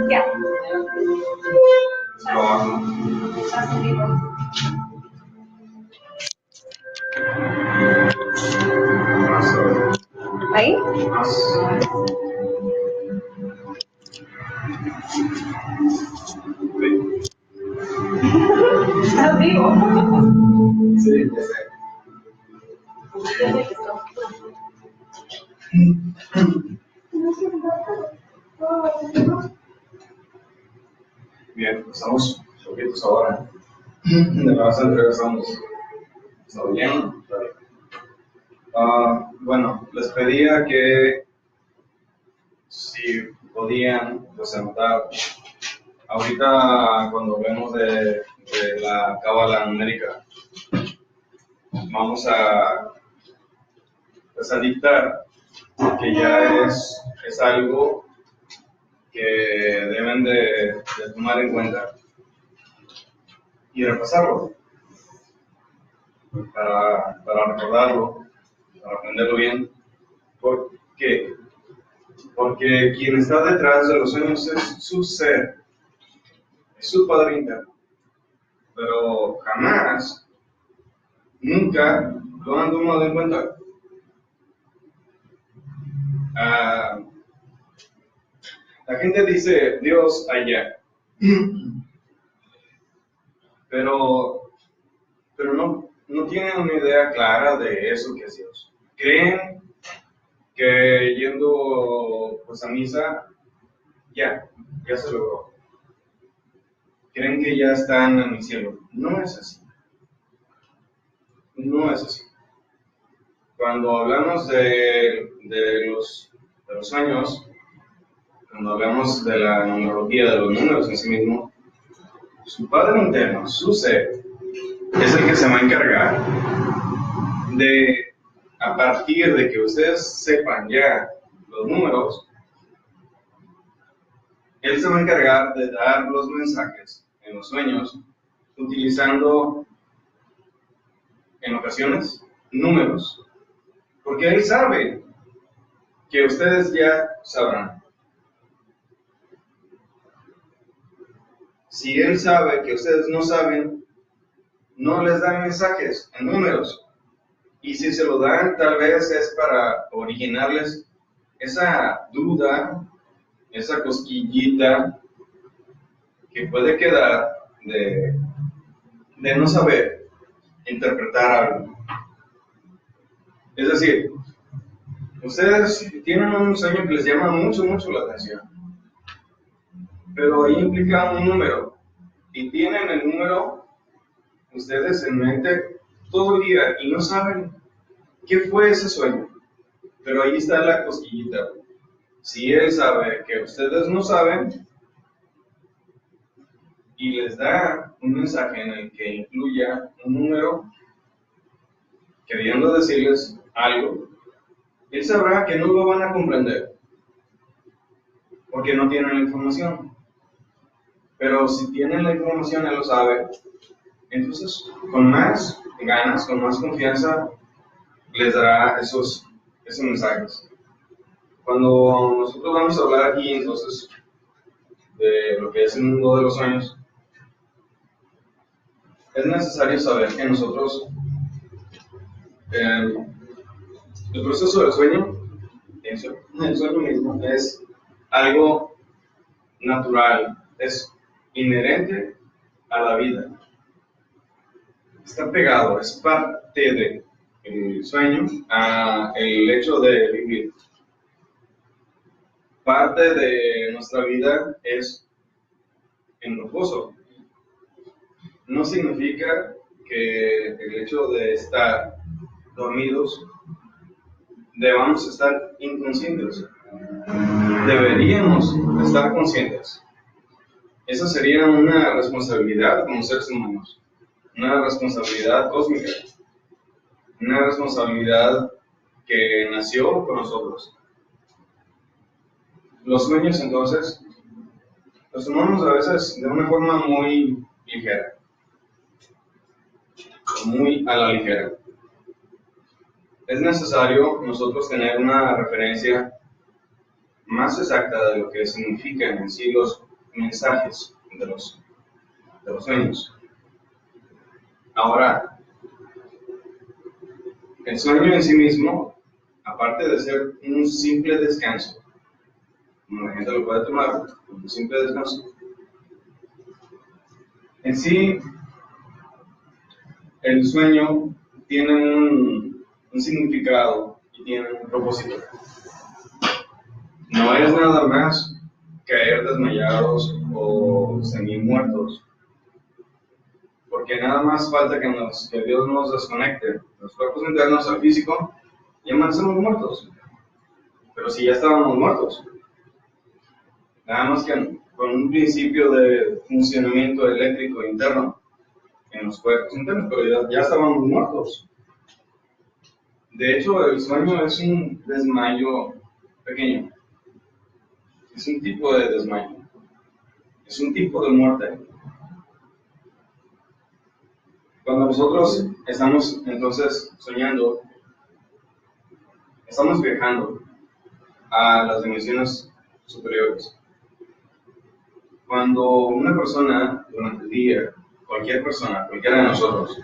Ya. Trabajo. Estás en vivo. Más. ¿Ahí? ¿Estás vivo? Sí, ya sé. Bien, estamos poquitos ahora. De las regresamos. ¿Está bien? Está bien. Bueno, les pedía que si podían pues anotar. Ahorita cuando hablemos de la cábala numérica, vamos pues, a dictar que ya es algo que deben de tomar en cuenta y repasarlo para recordarlo, para aprenderlo bien. ¿Por qué? Porque quien está detrás de los sueños es su ser, es su Padre interno, pero jamás, nunca lo han tomado en cuenta. La gente dice Dios allá, pero no tienen una idea clara de eso que es Dios. Creen que yendo pues, a misa ya se logró. Creen que ya están en el cielo. No es así. No es así. Cuando hablamos de los sueños, cuando hablamos de la numerología, de los números en sí mismo, su Padre interno, su ser, es el que se va a encargar de, a partir de que ustedes sepan ya los números, Él se va a encargar de dar los mensajes en los sueños, utilizando en ocasiones números, porque Él sabe que ustedes ya sabrán. Si Él sabe que ustedes no saben, no les dan mensajes en números. Y si se lo dan, tal vez es para originarles esa duda, esa cosquillita que puede quedar de no saber interpretar algo. Es decir, ustedes tienen un sueño que les llama mucho la atención, pero ahí implica un número, y tienen el número ustedes en mente todo el día y no saben qué fue ese sueño, pero ahí está la cosquillita. Si Él sabe que ustedes no saben y les da un mensaje en el que incluya un número queriendo decirles algo, Él sabrá que no lo van a comprender porque no tienen la información. Pero si tienen la información, Él lo sabe. Entonces, con más ganas, con más confianza, les dará esos mensajes. Cuando nosotros vamos a hablar aquí, entonces, de lo que es el mundo de los sueños, es necesario saber que nosotros, el proceso del sueño, el sueño mismo, es algo natural, es inherente a la vida. Está pegado, es parte del sueño a el hecho de vivir. Parte de nuestra vida es en reposo. No significa que el hecho de estar dormidos debamos estar inconscientes. Deberíamos estar conscientes. Esa sería una responsabilidad como seres humanos, una responsabilidad cósmica, una responsabilidad que nació con nosotros. Los sueños, entonces, los tomamos a veces de una forma muy ligera, muy a la ligera. Es necesario nosotros tener una referencia más exacta de lo que significan en sí los mensajes de los sueños. Ahora, el sueño en sí mismo, aparte de ser un simple descanso, como la gente lo puede tomar, un simple descanso, en sí, el sueño tiene un significado y tiene un propósito. No es nada más caer desmayados o semi-muertos, porque nada más falta que Dios nos desconecte los cuerpos internos al físico y amanecemos muertos. Pero si ya estábamos muertos, nada más que con un principio de funcionamiento eléctrico interno en los cuerpos internos, pero ya estábamos muertos. De hecho, el sueño es un desmayo pequeño. Es un tipo de desmayo. Es un tipo de muerte. Cuando nosotros estamos entonces soñando, estamos viajando a las dimensiones superiores. Cuando una persona durante el día, cualquiera de nosotros,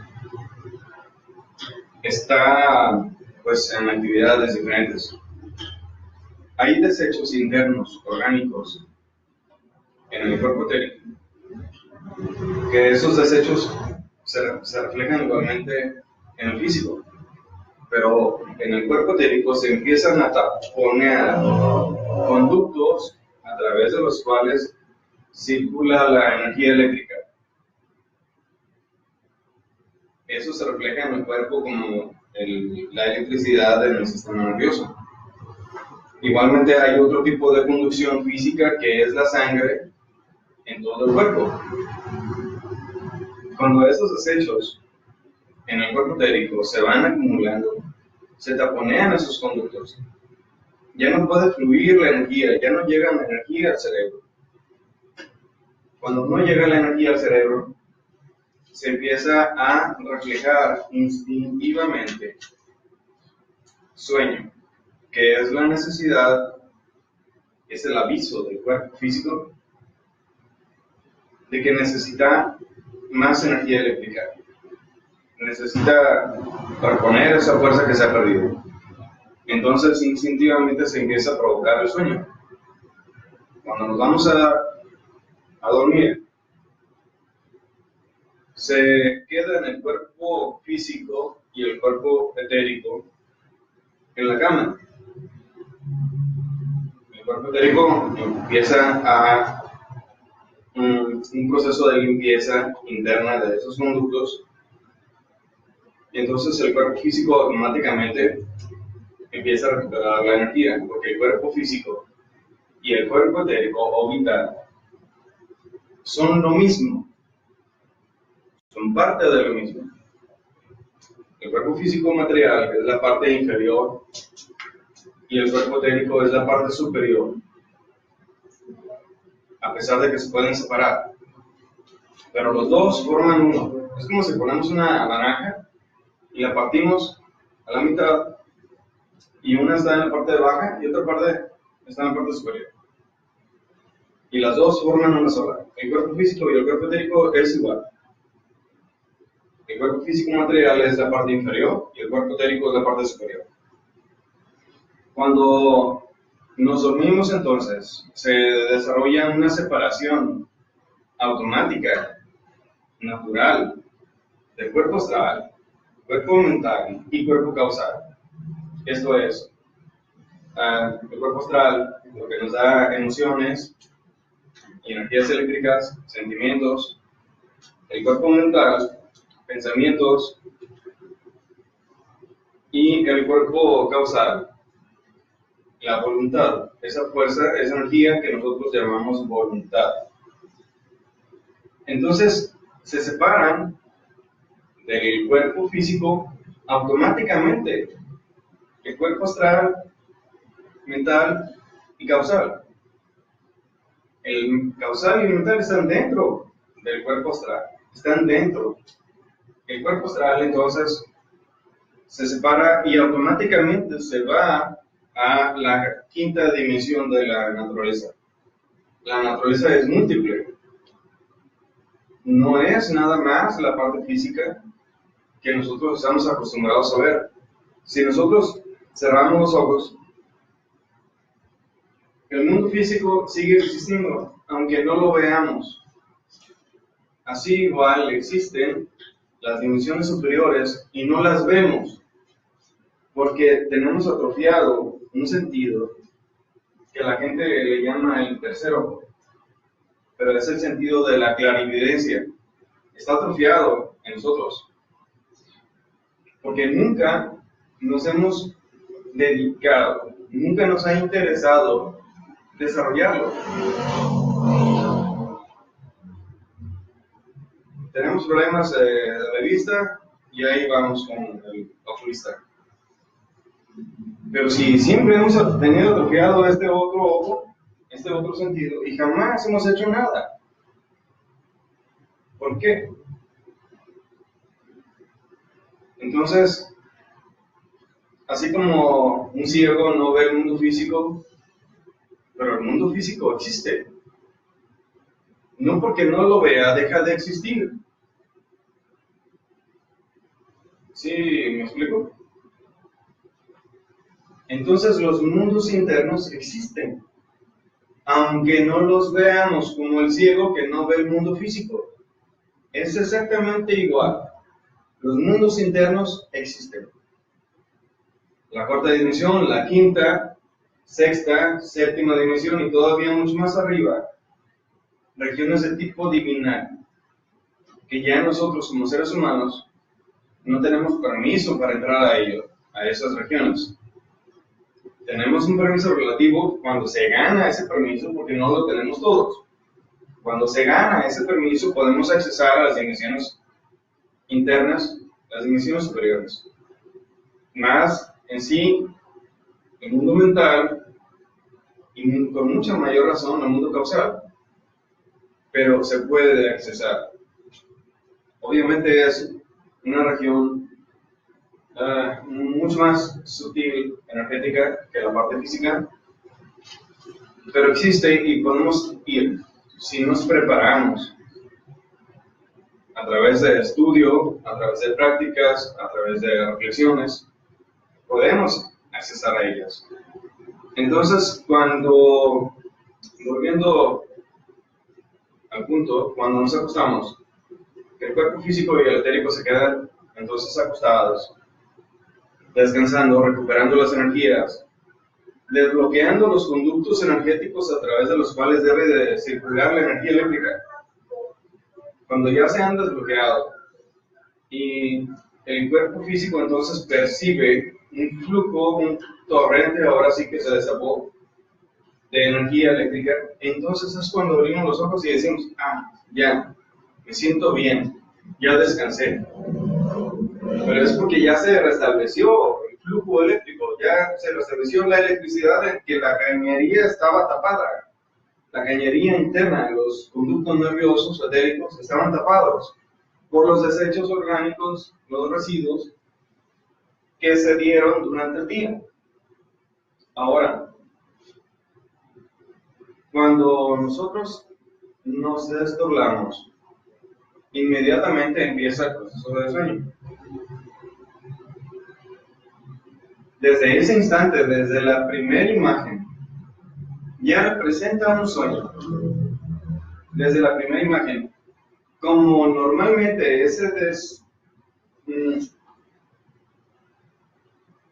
está pues en actividades diferentes, hay desechos internos, orgánicos, en el cuerpo etérico, que esos desechos se reflejan igualmente en el físico, pero en el cuerpo etérico se empiezan a taponear conductos a través de los cuales circula la energía eléctrica. Eso se refleja en el cuerpo como la electricidad en el sistema nervioso. Igualmente hay otro tipo de conducción física que es la sangre en todo el cuerpo. Cuando estos desechos en el cuerpo etérico se van acumulando, se taponean esos conductos. Ya no puede fluir la energía, ya no llega la energía al cerebro. Cuando no llega la energía al cerebro, se empieza a reflejar instintivamente sueño, que es la necesidad, es el aviso del cuerpo físico de que necesita más energía eléctrica, necesita reponer esa fuerza que se ha perdido. Entonces instintivamente se empieza a provocar el sueño. Cuando nos vamos a dormir, se queda en el cuerpo físico y el cuerpo etérico en la cama. El cuerpo etérico empieza a un proceso de limpieza interna de esos conductos, y entonces el cuerpo físico automáticamente empieza a recuperar la energía, porque el cuerpo físico y el cuerpo etérico o vital son lo mismo, son parte de lo mismo. El cuerpo físico material es la parte inferior y el cuerpo etérico es la parte superior, a pesar de que se pueden separar. Pero los dos forman uno. Es como si ponemos una naranja y la partimos a la mitad, y una está en la parte de baja y otra parte está en la parte superior. Y las dos forman una sola. El cuerpo físico y el cuerpo etérico es igual. El cuerpo físico material es la parte inferior y el cuerpo etérico es la parte superior. Cuando nos dormimos, entonces, se desarrolla una separación automática, natural, del cuerpo astral, cuerpo mental y cuerpo causal. Esto es, el cuerpo astral, lo que nos da emociones y energías eléctricas, sentimientos. El cuerpo mental, pensamientos. Y el cuerpo causal, la voluntad, esa fuerza, esa energía que nosotros llamamos voluntad. Entonces, se separan del cuerpo físico automáticamente. El cuerpo astral, mental y causal. El causal y el mental están dentro del cuerpo astral, están dentro. El cuerpo astral entonces se separa y automáticamente se va a la quinta dimensión de la naturaleza. La naturaleza es múltiple. No es nada más la parte física que nosotros estamos acostumbrados a ver. Si nosotros cerramos los ojos, el mundo físico sigue existiendo, aunque no lo veamos. Así igual existen las dimensiones superiores y no las vemos, porque tenemos atrofiado un sentido que la gente le llama el tercer ojo, pero es el sentido de la clarividencia. Está atrofiado en nosotros, porque nunca nos hemos dedicado, nunca nos ha interesado desarrollarlo. Tenemos problemas de vista y ahí vamos con el oculista. Pero si siempre hemos tenido atrofiado este otro ojo, este otro sentido, y jamás hemos hecho nada. ¿Por qué? Entonces, así como un ciego no ve el mundo físico, pero el mundo físico existe. No porque no lo vea, deja de existir. ¿Sí me explico? Entonces los mundos internos existen, aunque no los veamos, como el ciego que no ve el mundo físico. Es exactamente igual. Los mundos internos existen. La cuarta dimensión, la quinta, sexta, séptima dimensión y todavía mucho más arriba, regiones de tipo divinal, que ya nosotros como seres humanos no tenemos permiso para entrar a ello, a esas regiones. Tenemos un permiso relativo cuando se gana ese permiso, porque no lo tenemos todos. Cuando se gana ese permiso podemos accesar a las dimensiones internas, las dimensiones superiores. Más en sí, el mundo mental, y con mucha mayor razón el mundo causal. Pero se puede accesar. Obviamente es una región mucho más sutil, energética, que la parte física, pero existe y podemos ir si nos preparamos a través de estudio, a través de prácticas, a través de reflexiones, podemos accesar a ellas. Entonces, volviendo al punto, cuando nos acostamos, que el cuerpo físico y el etérico se quedan entonces acostados, descansando, recuperando las energías, desbloqueando los conductos energéticos a través de los cuales debe de circular la energía eléctrica. Cuando ya se han desbloqueado y el cuerpo físico entonces percibe un flujo, un torrente, ahora sí que se desató, de energía eléctrica, entonces es cuando abrimos los ojos y decimos, ya, me siento bien, ya descansé. Pero es porque ya se restableció el flujo eléctrico, ya se restableció la electricidad en que la cañería estaba tapada. La cañería interna, los conductos nerviosos etéricos estaban tapados por los desechos orgánicos, los residuos que se dieron durante el día. Ahora, cuando nosotros nos desdoblamos, inmediatamente empieza el proceso de sueño. Desde ese instante, desde la primera imagen, ya representa un sueño. Desde la primera imagen, como normalmente ese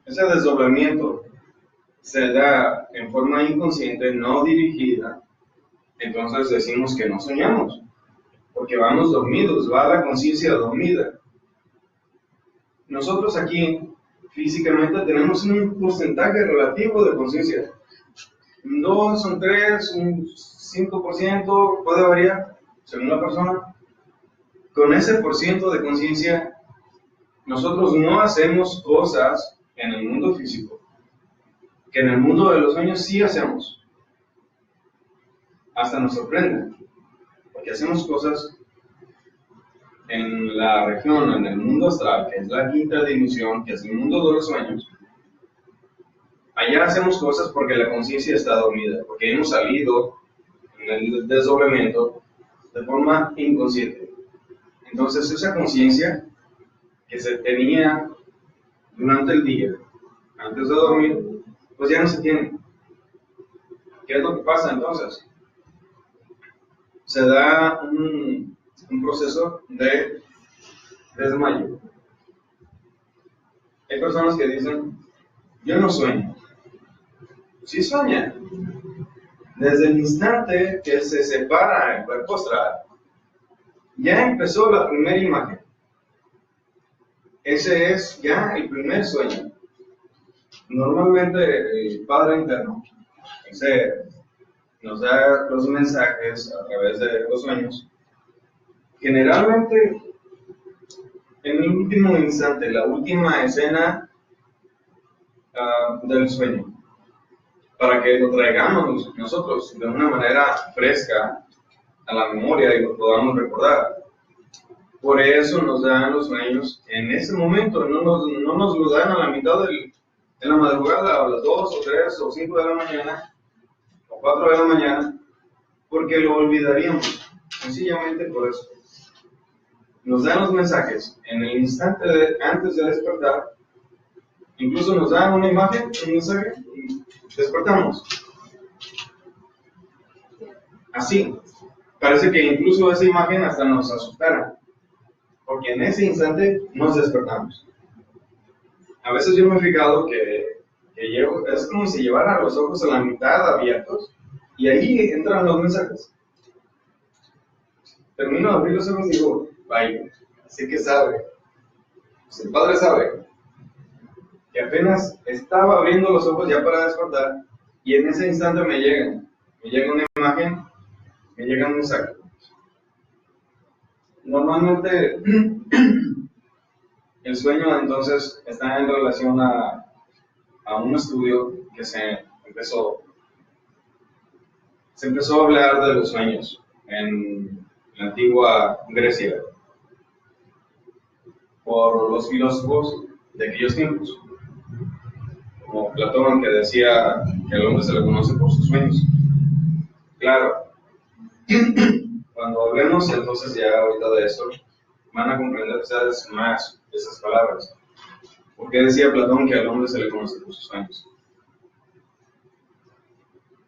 desdoblamiento se da en forma inconsciente, no dirigida, entonces decimos que no soñamos, porque vamos dormidos, va la conciencia dormida. Nosotros aquí, físicamente, tenemos un porcentaje relativo de conciencia. Un 2, un 3, un 5%, puede variar según la persona. Con ese porciento de conciencia, nosotros no hacemos cosas en el mundo físico que en el mundo de los sueños sí hacemos. Hasta nos sorprende, porque hacemos cosas en la región, en el mundo astral, que es la quinta dimensión, que es el mundo de los sueños, Allá hacemos cosas porque la conciencia está dormida, porque hemos salido en el desdoblamiento de forma inconsciente. Entonces esa conciencia que se tenía durante el día, antes de dormir, pues ya no se tiene. ¿Qué es lo que pasa entonces? Se da un proceso de desmayo. Hay personas que dicen, yo no sueño. Sí sueña. Desde el instante que se separa el cuerpo astral, ya empezó la primera imagen. Ese es ya el primer sueño. Normalmente el Padre Interno nos da los mensajes a través de los sueños. Generalmente en el último instante, la última escena del sueño, para que lo traigamos nosotros de una manera fresca a la memoria y lo podamos recordar. Por eso nos dan los sueños en ese momento, no nos lo dan a la mitad de la madrugada, a las 2 o 3 o 5 de la mañana, o 4 de la mañana, porque lo olvidaríamos, sencillamente por eso. Nos dan los mensajes en el instante antes de despertar, incluso nos dan una imagen, un mensaje, y despertamos. Así, parece que incluso esa imagen hasta nos asustara, porque en ese instante nos despertamos. A veces yo me he fijado que es como si llevara los ojos a la mitad abiertos, y ahí entran los mensajes. Termino de abrir los ojos y digo, vaya, así que sabe, pues el Padre sabe, que apenas estaba abriendo los ojos ya para despertar, y en ese instante me llega una imagen, me llega un mensaje. Normalmente el sueño entonces está en relación a un estudio que se empezó a hablar de los sueños en la antigua Grecia por los filósofos de aquellos tiempos, como Platón, que decía que al hombre se le conoce por sus sueños. Claro, cuando hablemos entonces ya ahorita de eso, van a comprender ustedes más esas palabras. ¿Por qué decía Platón que al hombre se le conoce por sus sueños?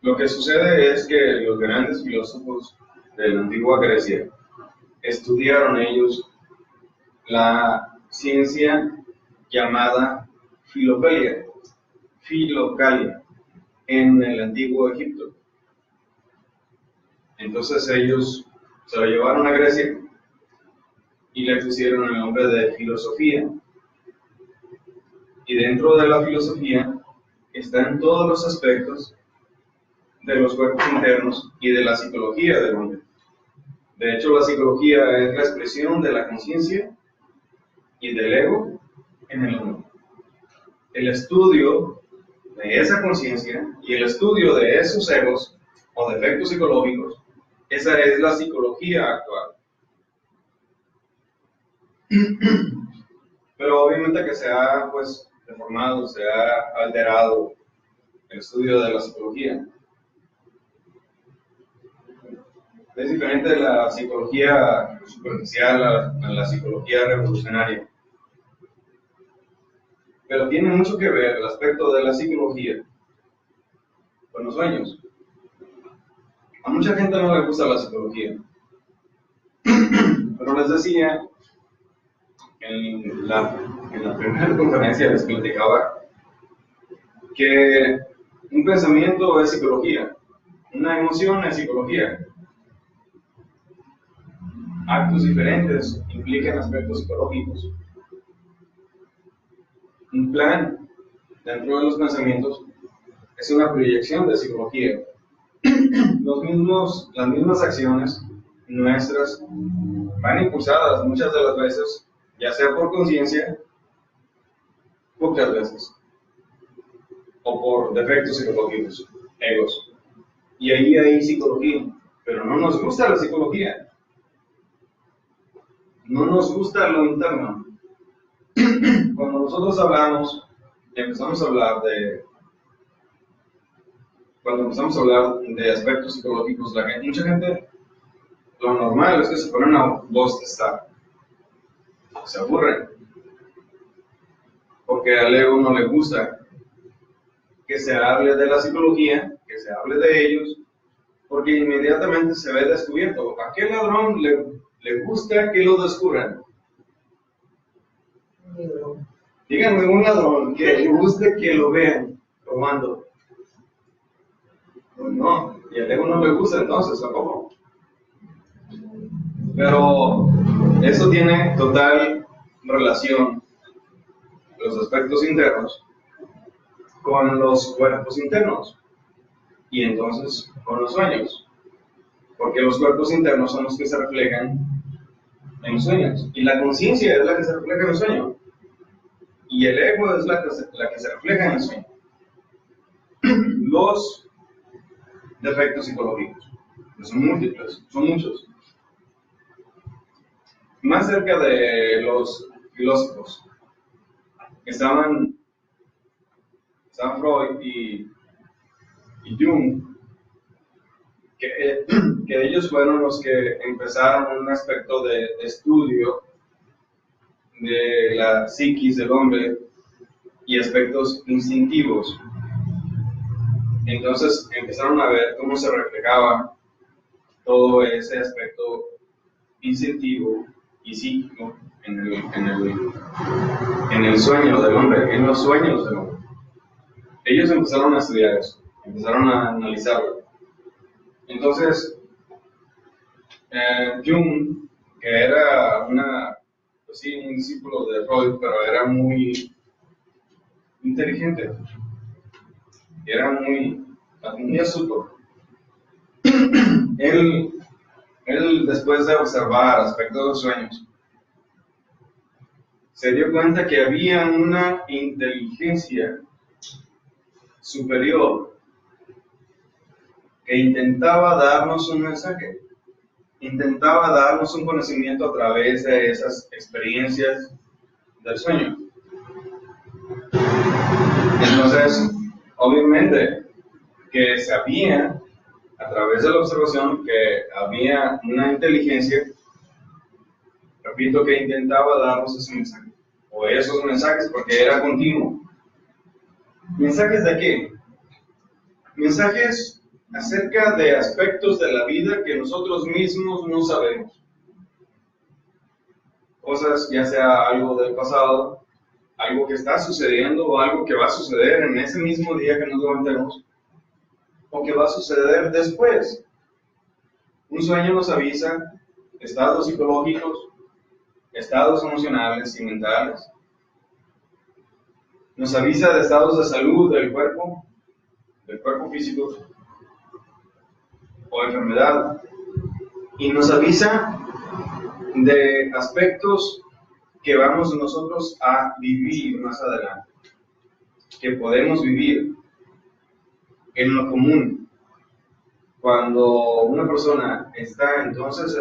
Lo que sucede es que los grandes filósofos de la antigua Grecia estudiaron ellos la ciencia llamada filocalia en el antiguo Egipto. Entonces ellos se lo llevaron a Grecia y le pusieron el nombre de filosofía. Y dentro de la filosofía están todos los aspectos de los cuerpos internos y de la psicología del hombre. De hecho, la psicología es la expresión de la conciencia y del ego en el hombre. El estudio de esa conciencia y el estudio de esos egos o defectos psicológicos, esa es la psicología actual. Pero obviamente que se ha deformado, se ha alterado el estudio de la psicología. Es diferente de la psicología superficial a la psicología revolucionaria. Pero tiene mucho que ver el aspecto de la psicología con los sueños. A mucha gente no le gusta la psicología. Pero les decía, en la primera conferencia les platicaba que un pensamiento es psicología, una emoción es psicología. Actos diferentes implican aspectos psicológicos. Un plan dentro de los pensamientos es una proyección de psicología. Las mismas acciones nuestras van impulsadas muchas de las veces, ya sea por conciencia, pocas veces, o por defectos psicológicos, egos. Y ahí hay psicología, pero no nos gusta la psicología. No nos gusta lo interno. Cuando nosotros hablamos y empezamos a hablar de cuando empezamos a hablar de aspectos psicológicos, mucha gente, lo normal es que se ponen a bostezar, se aburren, porque al ego no le gusta que se hable de la psicología, que se hable de ellos, porque inmediatamente se ve descubierto. ¿A qué ladrón le gusta que lo descubran? Díganme un ladrón que le guste que lo vean robando. Pues no, y al ego no le gusta entonces tampoco. Pero eso tiene total relación, los aspectos internos, con los cuerpos internos y entonces con los sueños, porque los cuerpos internos son los que se reflejan en los sueños y la conciencia es la que se refleja en el sueño y el ego es la que se refleja en el sueño. Los defectos psicológicos, que son múltiples, son muchos. Más cerca de los filósofos estaban Freud y Jung, que ellos fueron los que empezaron un aspecto de estudio de la psiquis del hombre y aspectos instintivos. Entonces empezaron a ver cómo se reflejaba todo ese aspecto instintivo y psíquico en el sueño del hombre, en los sueños del hombre. Ellos empezaron a estudiar eso, empezaron a analizarlo. Entonces, Jung, que era pues sí, un discípulo de Freud, pero era muy inteligente, era muy astuto. Él, después de observar aspectos de los sueños, se dio cuenta que había una inteligencia superior que intentaba darnos un mensaje, intentaba darnos un conocimiento a través de esas experiencias del sueño. Entonces, obviamente que sabía a través de la observación que había una inteligencia, repito, que intentaba darnos ese mensaje, o esos mensajes, porque era continuo. ¿Mensajes de qué? Mensajes acerca de aspectos de la vida que nosotros mismos no sabemos. Cosas, ya sea algo del pasado, algo que está sucediendo o algo que va a suceder en ese mismo día que nos levantemos, o que va a suceder después. Un sueño nos avisa estados psicológicos, estados emocionales y mentales. Nos avisa de estados de salud del cuerpo físico o enfermedad. Y nos avisa de aspectos que vamos nosotros a vivir más adelante, que podemos vivir en lo común. Cuando una persona está entonces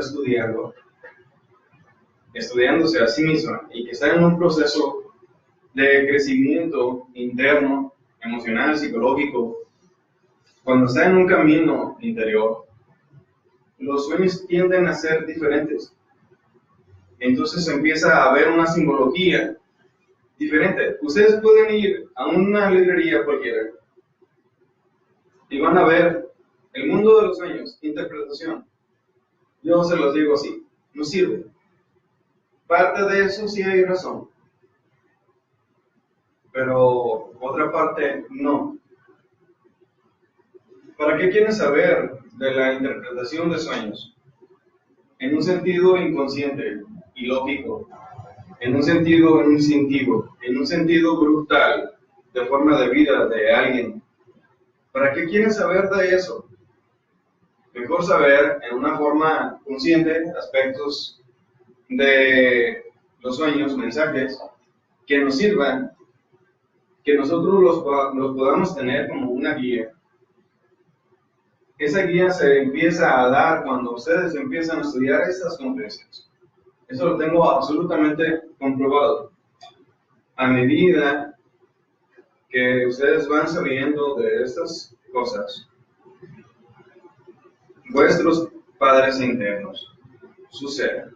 estudiándose a sí misma y que está en un proceso de crecimiento interno, emocional, psicológico, cuando está en un camino interior, los sueños tienden a ser diferentes. Entonces empieza a haber una simbología diferente. Ustedes pueden ir a una librería cualquiera y van a ver el mundo de los sueños, interpretación. Yo se los digo así, no sirve. Parte de eso sí hay razón, pero otra parte no. ¿Para qué quieren saber de la interpretación de sueños? En un sentido inconsciente y lógico, en un sentido instintivo, en un sentido brutal, de forma de vida de alguien. ¿Para qué quieren saber de eso? Mejor saber en una forma consciente aspectos de los sueños, mensajes, que nos sirvan, que nosotros los podamos tener como una guía. Esa guía se empieza a dar cuando ustedes empiezan a estudiar estas conferencias. Eso lo tengo absolutamente comprobado. A medida que ustedes van sabiendo de estas cosas, vuestros padres internos, su ser,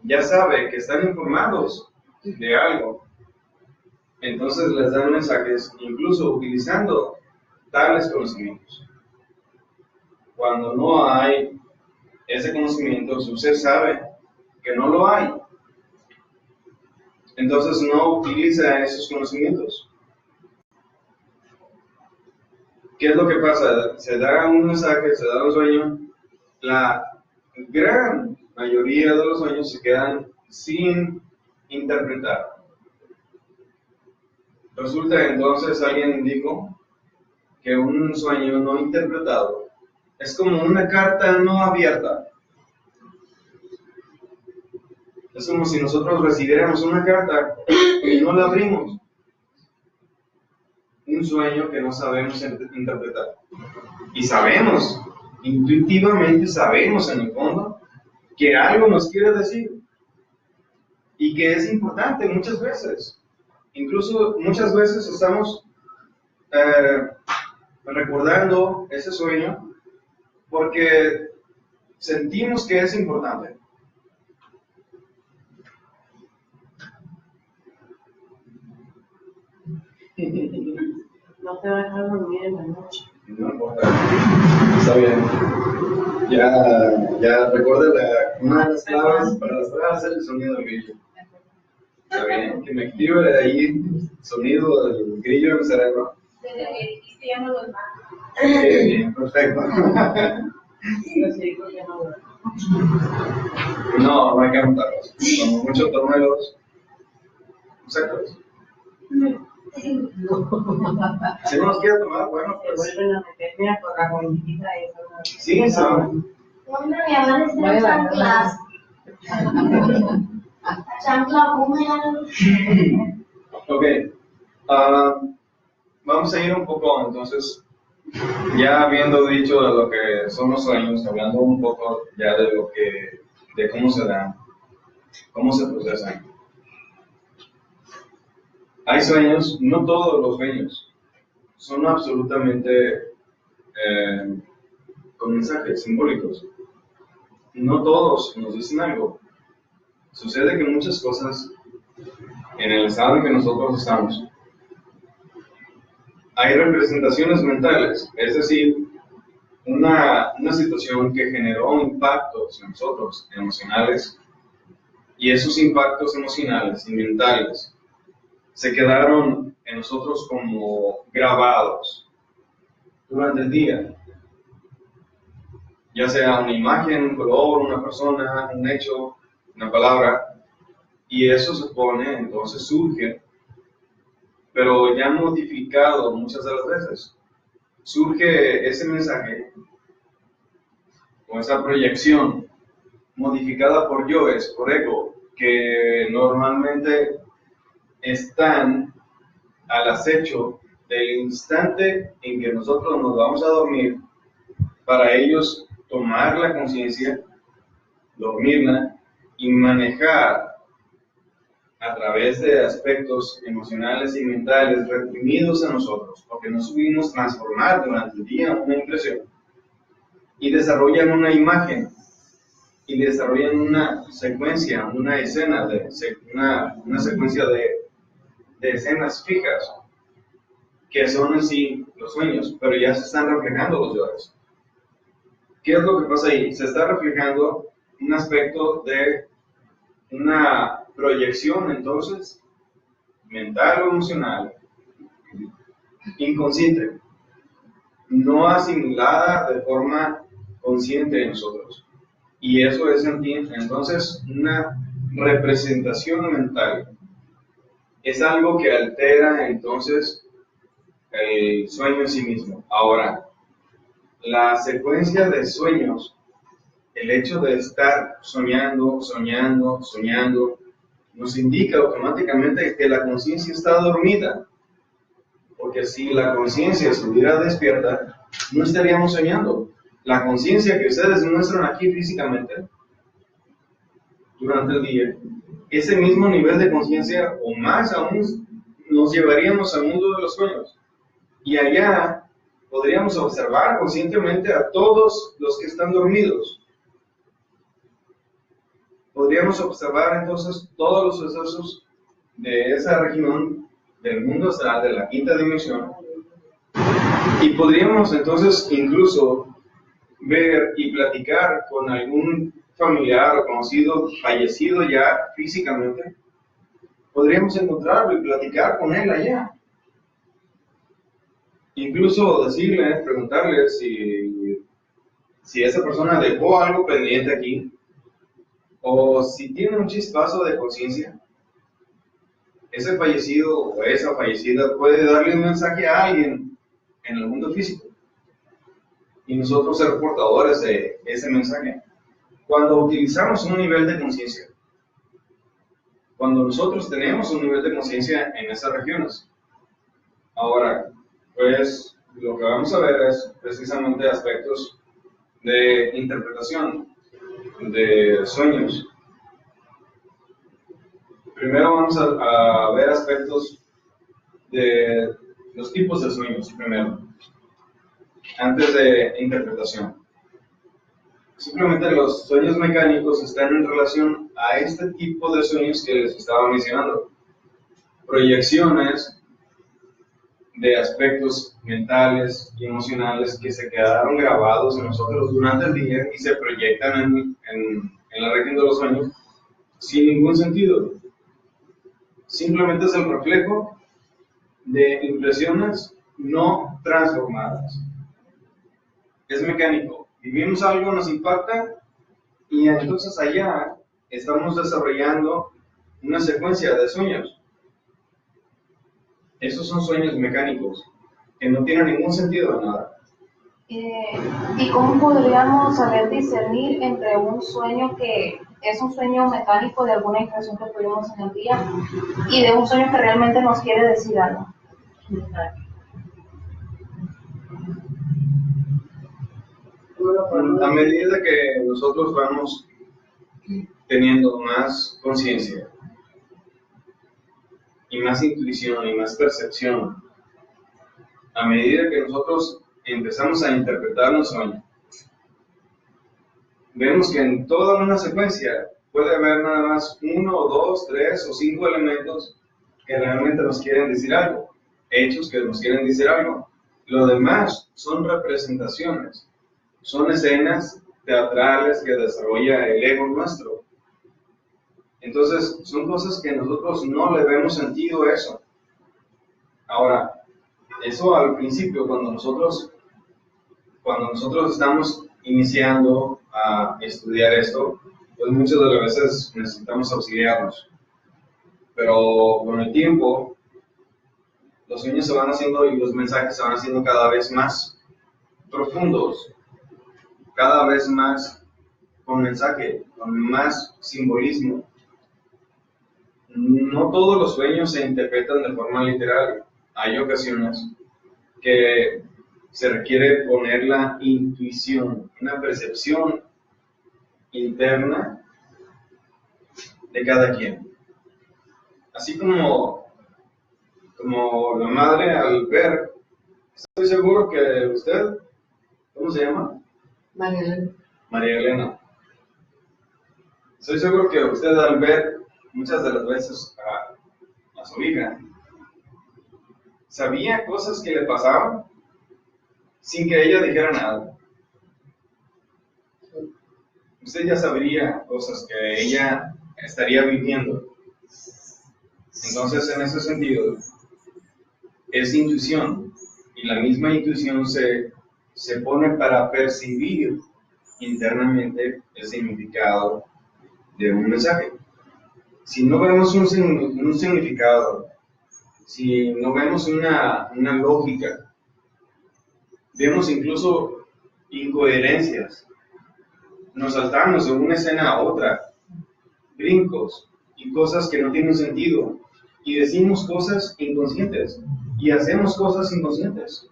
ya sabe que están informados de algo, entonces les dan mensajes incluso utilizando tales conocimientos. Cuando no hay ese conocimiento, su ser sabe que no lo hay, entonces no utiliza esos conocimientos. ¿Qué es lo que pasa? Se da un mensaje, se da un sueño, la gran mayoría de los sueños se quedan sin interpretar. Resulta entonces, alguien dijo que un sueño no interpretado es como una carta no abierta. Es como si nosotros recibiéramos una carta y no la abrimos. Un sueño que no sabemos interpretar. Y sabemos, intuitivamente sabemos en el fondo, que algo nos quiere decir. Y que es importante muchas veces. Incluso muchas veces estamos recordando ese sueño porque sentimos que es importante. No te va a dejar dormir en la noche. No importa. Está bien. Ya recuerda una de las claves para las claves es el sonido del grillo. Está bien, que me active ahí el sonido del grillo en mi cerebro. Desde que dijiste ya no los mando. Bien, perfecto. Yo sí, creo que no. No hay que anotarlos. Como muchos torneos. Exactos. Si no nos quiere tomar, bueno, Se pues. vuelven a meter, mira, con la joyita y eso. Sí, saben. Hombre, me van a hacer chanclas. Chancla húmeda. Ok. Vamos a ir un poco, entonces, ya habiendo dicho de lo que son los sueños, hablando un poco ya de cómo se dan, cómo se procesan. Hay sueños, no todos los sueños son absolutamente con mensajes simbólicos. No todos nos dicen algo. Sucede que muchas cosas en el estado en que nosotros estamos, hay representaciones mentales, es decir, una situación que generó impactos en nosotros, emocionales, y esos impactos emocionales y mentales se quedaron en nosotros como grabados durante el día, ya sea una imagen, un color, una persona, un hecho, una palabra, y eso se pone, entonces surge, pero ya modificado muchas de las veces. Surge ese mensaje o esa proyección modificada por yoes, por ego, que normalmente están al acecho del instante en que nosotros nos vamos a dormir para ellos tomar la conciencia, dormirla y manejar a través de aspectos emocionales y mentales reprimidos en nosotros, porque no supimos transformar durante el día una impresión, y desarrollan una imagen, y desarrollan una secuencia, una escena, una secuencia de escenas fijas, que son en sí los sueños, pero ya se están reflejando los yoes. ¿Qué es lo que pasa ahí? Se está reflejando un aspecto de una proyección, entonces, mental o emocional, inconsciente, no asimilada de forma consciente en nosotros. Y eso es entonces una representación mental. Es algo que altera entonces el sueño en sí mismo. Ahora, la secuencia de sueños, el hecho de estar soñando, nos indica automáticamente que la conciencia está dormida. Porque si la conciencia estuviera despierta, no estaríamos soñando. La conciencia que ustedes muestran aquí físicamente durante el día, ese mismo nivel de conciencia o más aún nos llevaríamos al mundo de los sueños. Y allá podríamos observar conscientemente a todos los que están dormidos. Podríamos observar entonces todos los sucesos de esa región del mundo astral, de la quinta dimensión, y podríamos entonces incluso ver y platicar con algún familiar o conocido fallecido ya físicamente. Podríamos encontrarlo y platicar con él allá. Incluso decirle, preguntarle si esa persona dejó algo pendiente aquí, o si tiene un chispazo de conciencia. Ese fallecido o esa fallecida puede darle un mensaje a alguien en el mundo físico, y nosotros ser portadores de ese mensaje. Cuando utilizamos un nivel de conciencia, cuando nosotros tenemos un nivel de conciencia en esas regiones. Ahora, pues lo que vamos a ver es precisamente aspectos de interpretación de sueños. Primero vamos a ver aspectos de los tipos de sueños primero, antes de interpretación. Simplemente los sueños mecánicos están en relación a este tipo de sueños que les estaba mencionando. Proyecciones de aspectos mentales y emocionales que se quedaron grabados en nosotros durante el día y se proyectan en la región de los sueños sin ningún sentido. Simplemente es el reflejo de impresiones no transformadas. Es mecánico. Vivimos algo, nos impacta, y entonces allá estamos desarrollando una secuencia de sueños. Esos son sueños mecánicos, que no tienen ningún sentido de nada. ¿Y cómo podríamos saber discernir entre un sueño que es un sueño mecánico de alguna impresión que tuvimos en el día y de un sueño que realmente nos quiere decir algo? A medida que nosotros vamos teniendo más conciencia y más intuición y más percepción, a medida que nosotros empezamos a interpretar un sueño, vemos que en toda una secuencia puede haber nada más 1 o 2, 3 o 5 elementos que realmente nos quieren decir algo, hechos que nos quieren decir algo. Lo demás son representaciones, son escenas teatrales que desarrolla el ego nuestro. Entonces, son cosas que nosotros no le vemos sentido a eso. Ahora, eso al principio, cuando nosotros estamos iniciando a estudiar esto, pues muchas de las veces necesitamos auxiliarnos. Pero con el tiempo, los sueños se van haciendo y los mensajes se van haciendo cada vez más profundos, cada vez más con mensaje, con más simbolismo. No todos los sueños se interpretan de forma literal. Hay ocasiones que se requiere poner la intuición, una percepción interna de cada quien. Así como la madre al ver, estoy seguro que usted, ¿cómo se llama? María Elena. María Elena. Estoy seguro que usted al ver muchas de las veces a su hija, sabía cosas que le pasaban sin que ella dijera nada. Usted ya sabría cosas que ella estaría viviendo. Entonces, en ese sentido, es intuición, y la misma intuición se pone para percibir internamente el significado de un mensaje. Si no vemos un significado, si no vemos una lógica, vemos incluso incoherencias, nos saltamos de una escena a otra, brincos y cosas que no tienen sentido, y decimos cosas inconscientes y hacemos cosas inconscientes.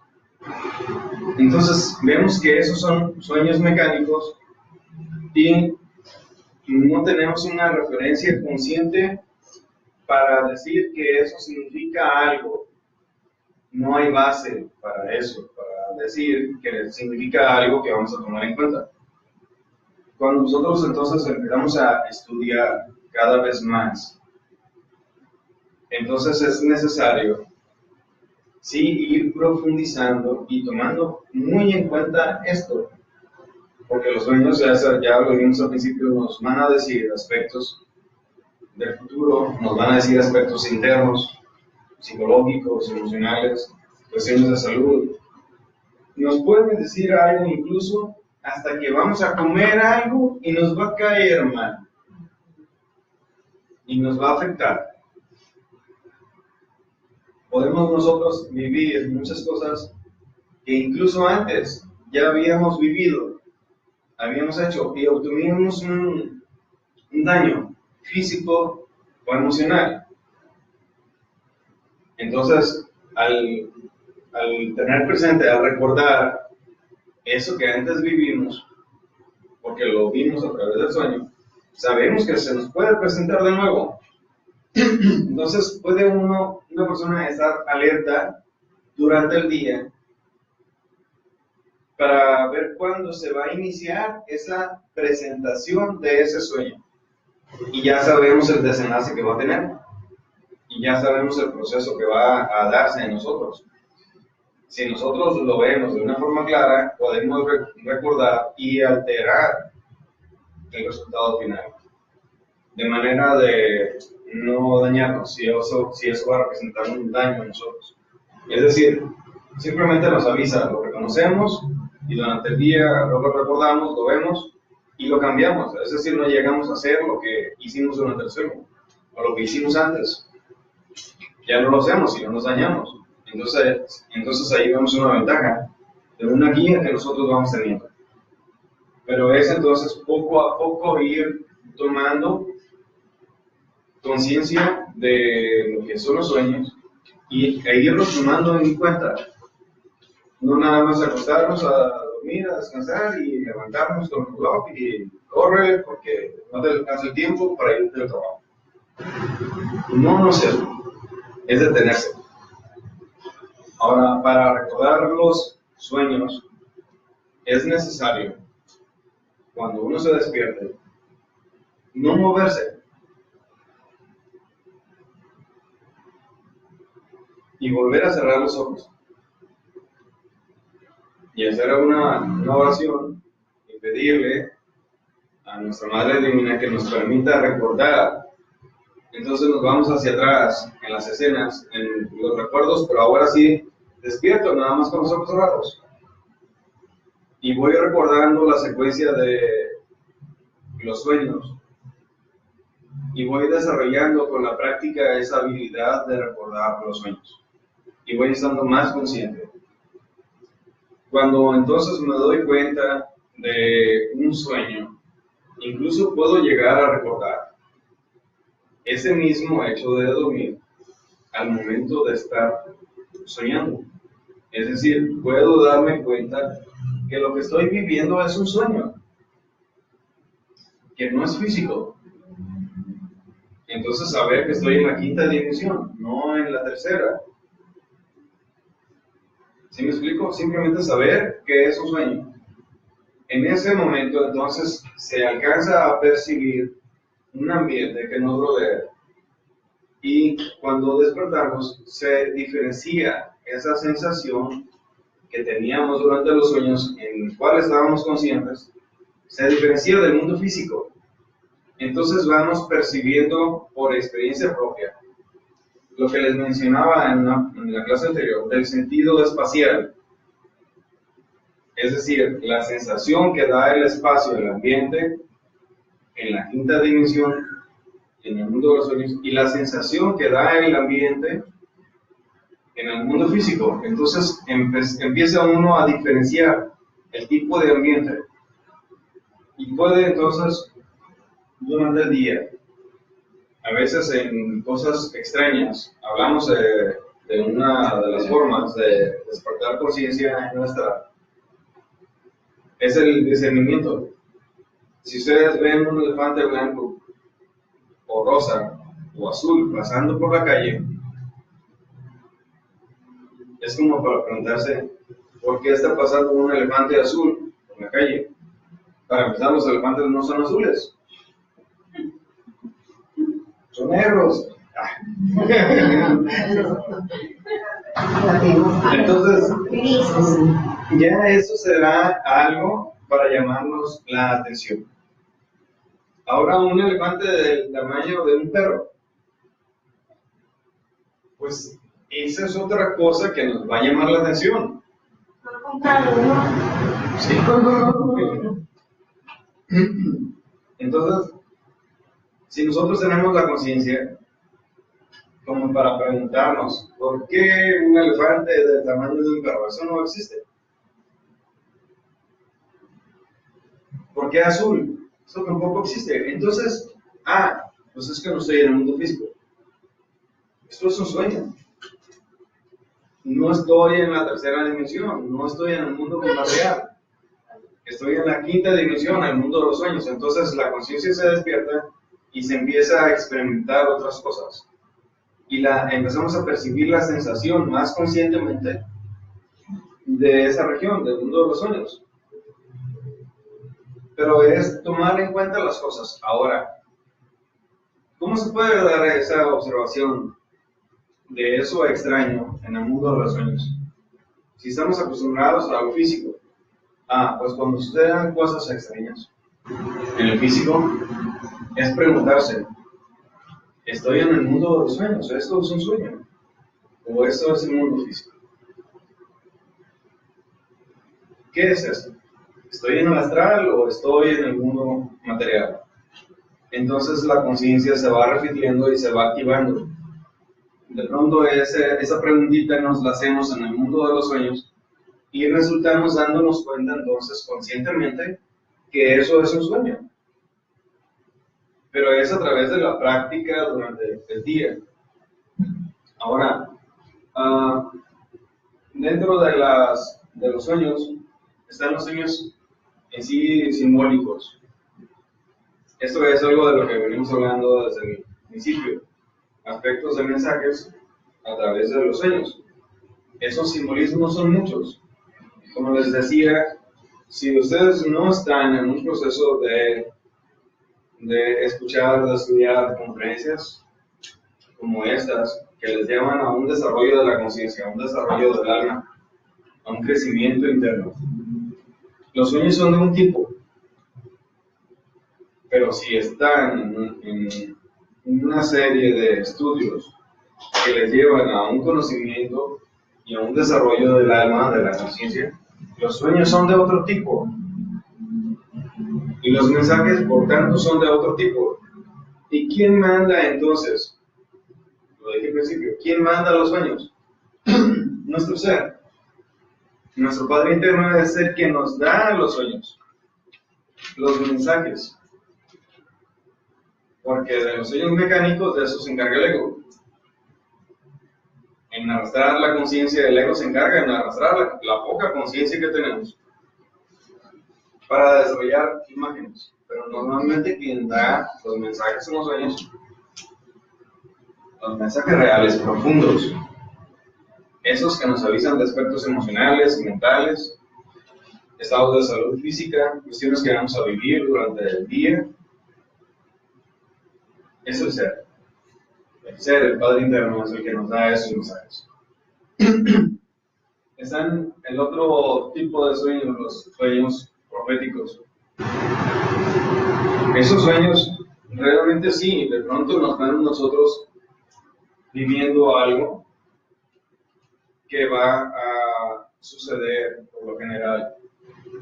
Entonces vemos que esos son sueños mecánicos y no tenemos una referencia consciente para decir que eso significa algo. No hay base para eso, para decir que significa algo que vamos a tomar en cuenta. Cuando nosotros entonces empezamos a estudiar cada vez más, entonces es necesario sí ir profundizando y tomando muy en cuenta esto, porque los sueños, ya lo vimos al principio, nos van a decir aspectos del futuro, nos van a decir aspectos internos, psicológicos, emocionales, cuestiones de salud. Nos pueden decir algo incluso hasta que vamos a comer algo y nos va a caer mal y nos va a afectar. Podemos nosotros vivir muchas cosas que incluso antes ya habíamos vivido, habíamos hecho y obtuvimos un daño físico o emocional. Entonces, al tener presente, al recordar eso que antes vivimos, porque lo vimos a través del sueño, sabemos que se nos puede presentar de nuevo. Entonces puede una persona estar alerta durante el día para ver cuándo se va a iniciar esa presentación de ese sueño. Y ya sabemos el desenlace que va a tener. Y ya sabemos el proceso que va a darse en nosotros. Si nosotros lo vemos de una forma clara, podemos recordar y alterar el resultado final. De manera de no dañarnos, si eso va a representar un daño a nosotros. Es decir, simplemente nos avisa, lo reconocemos y durante el día lo recordamos, lo vemos y lo cambiamos. Es decir, no llegamos a hacer lo que hicimos durante el sueño o lo que hicimos antes. Ya no lo hacemos y no nos dañamos. Entonces ahí vemos una ventaja de una guía que nosotros vamos teniendo. Pero es entonces poco a poco ir tomando conciencia de lo que son los sueños e irlos tomando en cuenta. No nada más acostarnos a dormir, a descansar y levantarnos con el reloj y corre porque no te alcanza el tiempo para irte al trabajo. No es eso, es detenerse. Ahora, para recordar los sueños, es necesario, cuando uno se despierte, no moverse. Y volver a cerrar los ojos. Y hacer una oración y pedirle a nuestra Madre Divina que nos permita recordar. Entonces nos vamos hacia atrás en las escenas, en los recuerdos, pero ahora sí despierto, nada más con los ojos cerrados. Y voy recordando la secuencia de los sueños. Y voy desarrollando con la práctica esa habilidad de recordar los sueños. Y voy estando más consciente. Cuando entonces me doy cuenta de un sueño, incluso puedo llegar a recordar ese mismo hecho de dormir al momento de estar soñando. Es decir, puedo darme cuenta que lo que estoy viviendo es un sueño, que no es físico. Entonces saber que estoy en la quinta dimensión, no en la tercera. ¿Sí me explico? Simplemente saber que es un sueño. En ese momento entonces se alcanza a percibir un ambiente que nos rodea y cuando despertamos se diferencia esa sensación que teníamos durante los sueños en el cual estábamos conscientes, se diferencia del mundo físico. Entonces vamos percibiendo por experiencia propia lo que les mencionaba en la clase anterior, del sentido espacial. Es decir, la sensación que da el espacio, el ambiente, en la quinta dimensión, en el mundo de los sueños, y la sensación que da el ambiente en el mundo físico. Entonces empieza uno a diferenciar el tipo de ambiente. Y puede entonces, durante el día, a veces en cosas extrañas, hablamos de una de las formas de despertar conciencia en nuestra, es el discernimiento. Si ustedes ven un elefante blanco, o rosa, o azul pasando por la calle, es como para preguntarse, ¿Por qué está pasando un elefante azul en la calle? Para empezar, los elefantes no son azules, son negros. Entonces, ya eso será algo para llamarnos la atención. Ahora, un elefante del tamaño de un perro, pues esa es otra cosa que nos va a llamar la atención. Sí. Entonces, si nosotros tenemos la conciencia como para preguntarnos, ¿por qué un elefante del tamaño de un perro? Eso no existe. ¿Por qué azul? Eso tampoco existe. Entonces, pues es que no estoy en el mundo físico. Esto es un sueño. No estoy en la tercera dimensión, no estoy en el mundo material. Estoy en la quinta dimensión, el mundo de los sueños. Entonces la conciencia se despierta y se empieza a experimentar otras cosas. Y empezamos a percibir la sensación más conscientemente de esa región, del mundo de los sueños. Pero es tomar en cuenta las cosas. Ahora, ¿cómo se puede dar esa observación de eso extraño en el mundo de los sueños? Si estamos acostumbrados a algo físico, pues cuando sucedan cosas extrañas en el físico, es preguntarse, ¿estoy en el mundo de los sueños? ¿Esto es un sueño? ¿O esto es el mundo físico? ¿Qué es esto? ¿Estoy en el astral o estoy en el mundo material? Entonces la conciencia se va repitiendo y se va activando. De pronto esa preguntita nos la hacemos en el mundo de los sueños y resultamos dándonos cuenta entonces conscientemente que eso es un sueño. Pero es a través de la práctica durante el día. Ahora, dentro de los sueños están los sueños en sí simbólicos. Esto es algo de lo que venimos hablando desde el principio. Aspectos de mensajes a través de los sueños. Esos simbolismos son muchos. Como les decía, si ustedes no están en un proceso de escuchar, de estudiar conferencias como estas, que les llevan a un desarrollo de la conciencia, a un desarrollo del alma, a un crecimiento interno. Los sueños son de un tipo, pero si están en una serie de estudios que les llevan a un conocimiento y a un desarrollo del alma, de la conciencia, los sueños son de otro tipo. Y los mensajes, por tanto, son de otro tipo. ¿Y quién manda entonces? Lo dije al principio, ¿quién manda los sueños? Nuestro ser. Nuestro Padre interno es el que nos da los sueños, los mensajes. Porque de los sueños mecánicos, de eso se encarga el ego. En arrastrar la conciencia del ego se encarga en arrastrar la poca conciencia que tenemos para desarrollar imágenes. Pero normalmente quien da los mensajes en los sueños, los mensajes reales, profundos, esos que nos avisan de aspectos emocionales, mentales, estados de salud física, cuestiones que vamos a vivir durante el día, es el ser. El ser, el Padre interno, es el que nos da esos mensajes. Están el otro tipo de sueños, los sueños proféticos. Esos sueños realmente sí, de pronto nos dan nosotros viviendo algo que va a suceder por lo general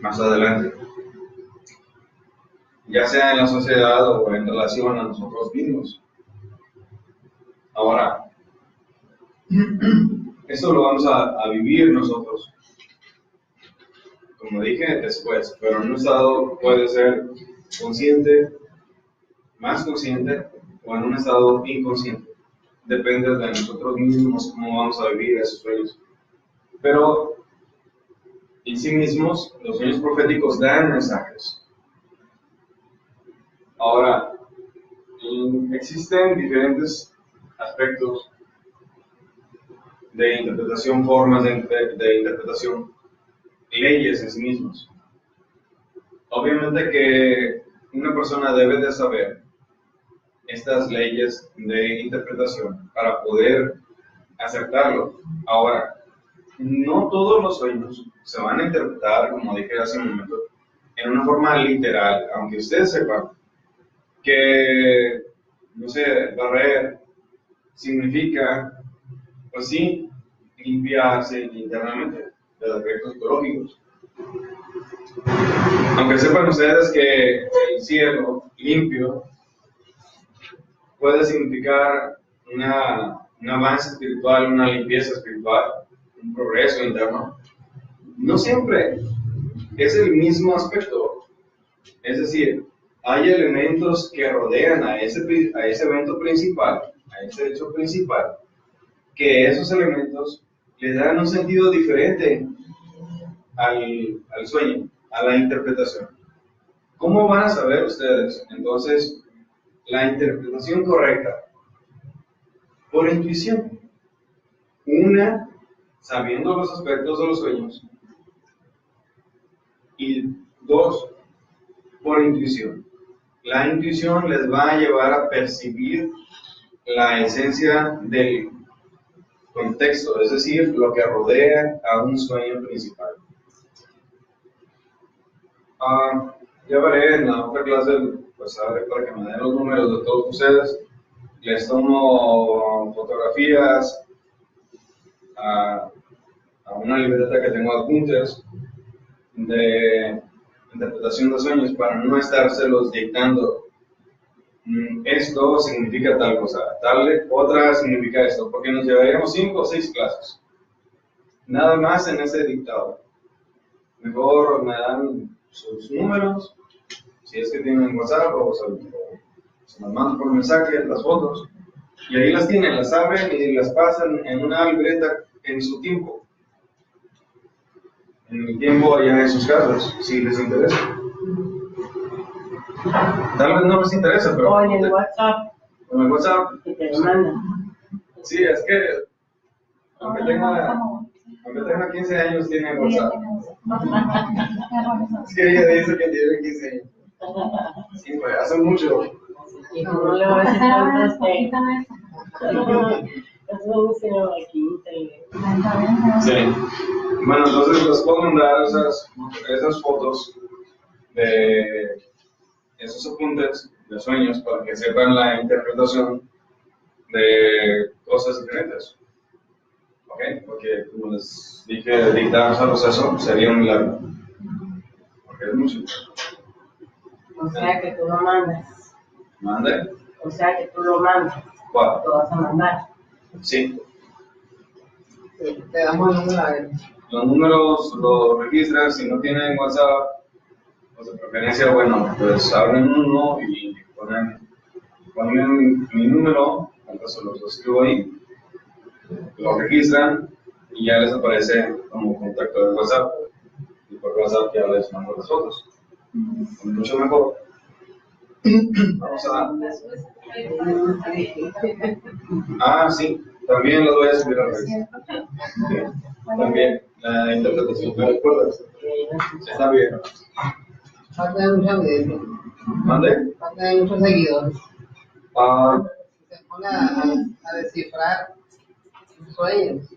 más adelante, ya sea en la sociedad o en relación a nosotros mismos. Ahora, esto lo vamos a vivir nosotros, como dije después, pero en un estado puede ser consciente, más consciente, o en un estado inconsciente. Depende de nosotros mismos cómo vamos a vivir esos sueños. Pero en sí mismos, los sueños proféticos dan mensajes. Ahora, existen diferentes aspectos de interpretación, formas de interpretación. leyes en sí mismos. Obviamente que una persona debe de saber estas leyes de interpretación para poder aceptarlo. Ahora, no todos los sueños se van a interpretar, como dije hace un momento, en una forma literal, aunque ustedes sepan que, no sé, barrer significa, pues sí, limpiarse internamente de los efectos psicológicos. Aunque sepan ustedes que el cielo limpio puede significar un avance espiritual, una limpieza espiritual, un progreso interno, no siempre es el mismo aspecto. Es decir, hay elementos que rodean a ese evento principal, a ese hecho principal, que esos elementos le dan un sentido diferente al sueño, a la interpretación. ¿Cómo van a saber ustedes, entonces, la interpretación correcta? Por intuición. Una, sabiendo los aspectos de los sueños. Y dos, por intuición. La intuición les va a llevar a percibir la esencia del contexto, es decir, lo que rodea a un sueño principal. Ya veré en la otra clase, pues a ver, para que me den los números de todos ustedes. Les tomo fotografías a una libreta que tengo apuntes de interpretación de sueños para no estárselos dictando. Esto significa tal cosa, tal otra significa esto, porque nos llevaríamos 5 o 6 clases. Nada más en ese dictado. Mejor me dan sus números, si es que tienen WhatsApp o se las mandan por mensaje, las fotos, y ahí las tienen, las abren y las pasan en una libreta en su tiempo. En el tiempo allá en sus casas, si les interesa. Tal vez no les interesa, pero... O en el WhatsApp. En el WhatsApp. Que te mandan. Sí, es que aunque tenga 15 años tiene WhatsApp. Es que ella dice que tiene 15 años. Sí, pues hace mucho. Y no le voy a decir tantas cosas. Eso no se llama aquí. Sí. Bueno, entonces les puedo mandar esas fotos de esos apuntes de sueños para que sepan la interpretación de cosas diferentes. ¿Ok? Porque, como les dije, dictar solo eso sería un milagro. Porque es mucho. O sea que tú lo mandas. ¿Mande? O sea que tú lo mandas. ¿Cuál? Lo vas a mandar. Sí. Sí, te damos el número a ver. Los números los registran, si no tienen WhatsApp, pues de preferencia, bueno, pues abren uno y ponen mi número, entonces los escribo ahí, lo registran y ya les aparece como contacto de WhatsApp. Y por WhatsApp ya les mando las fotos. Mucho mejor. Vamos a... sí, también los voy a subir a redes. También la interpretación, ¿me recuerdas? Está bien. Falta de mucha audiencia, ¿Mande? falta de muchos seguidores. Se pone a descifrar sus sueños.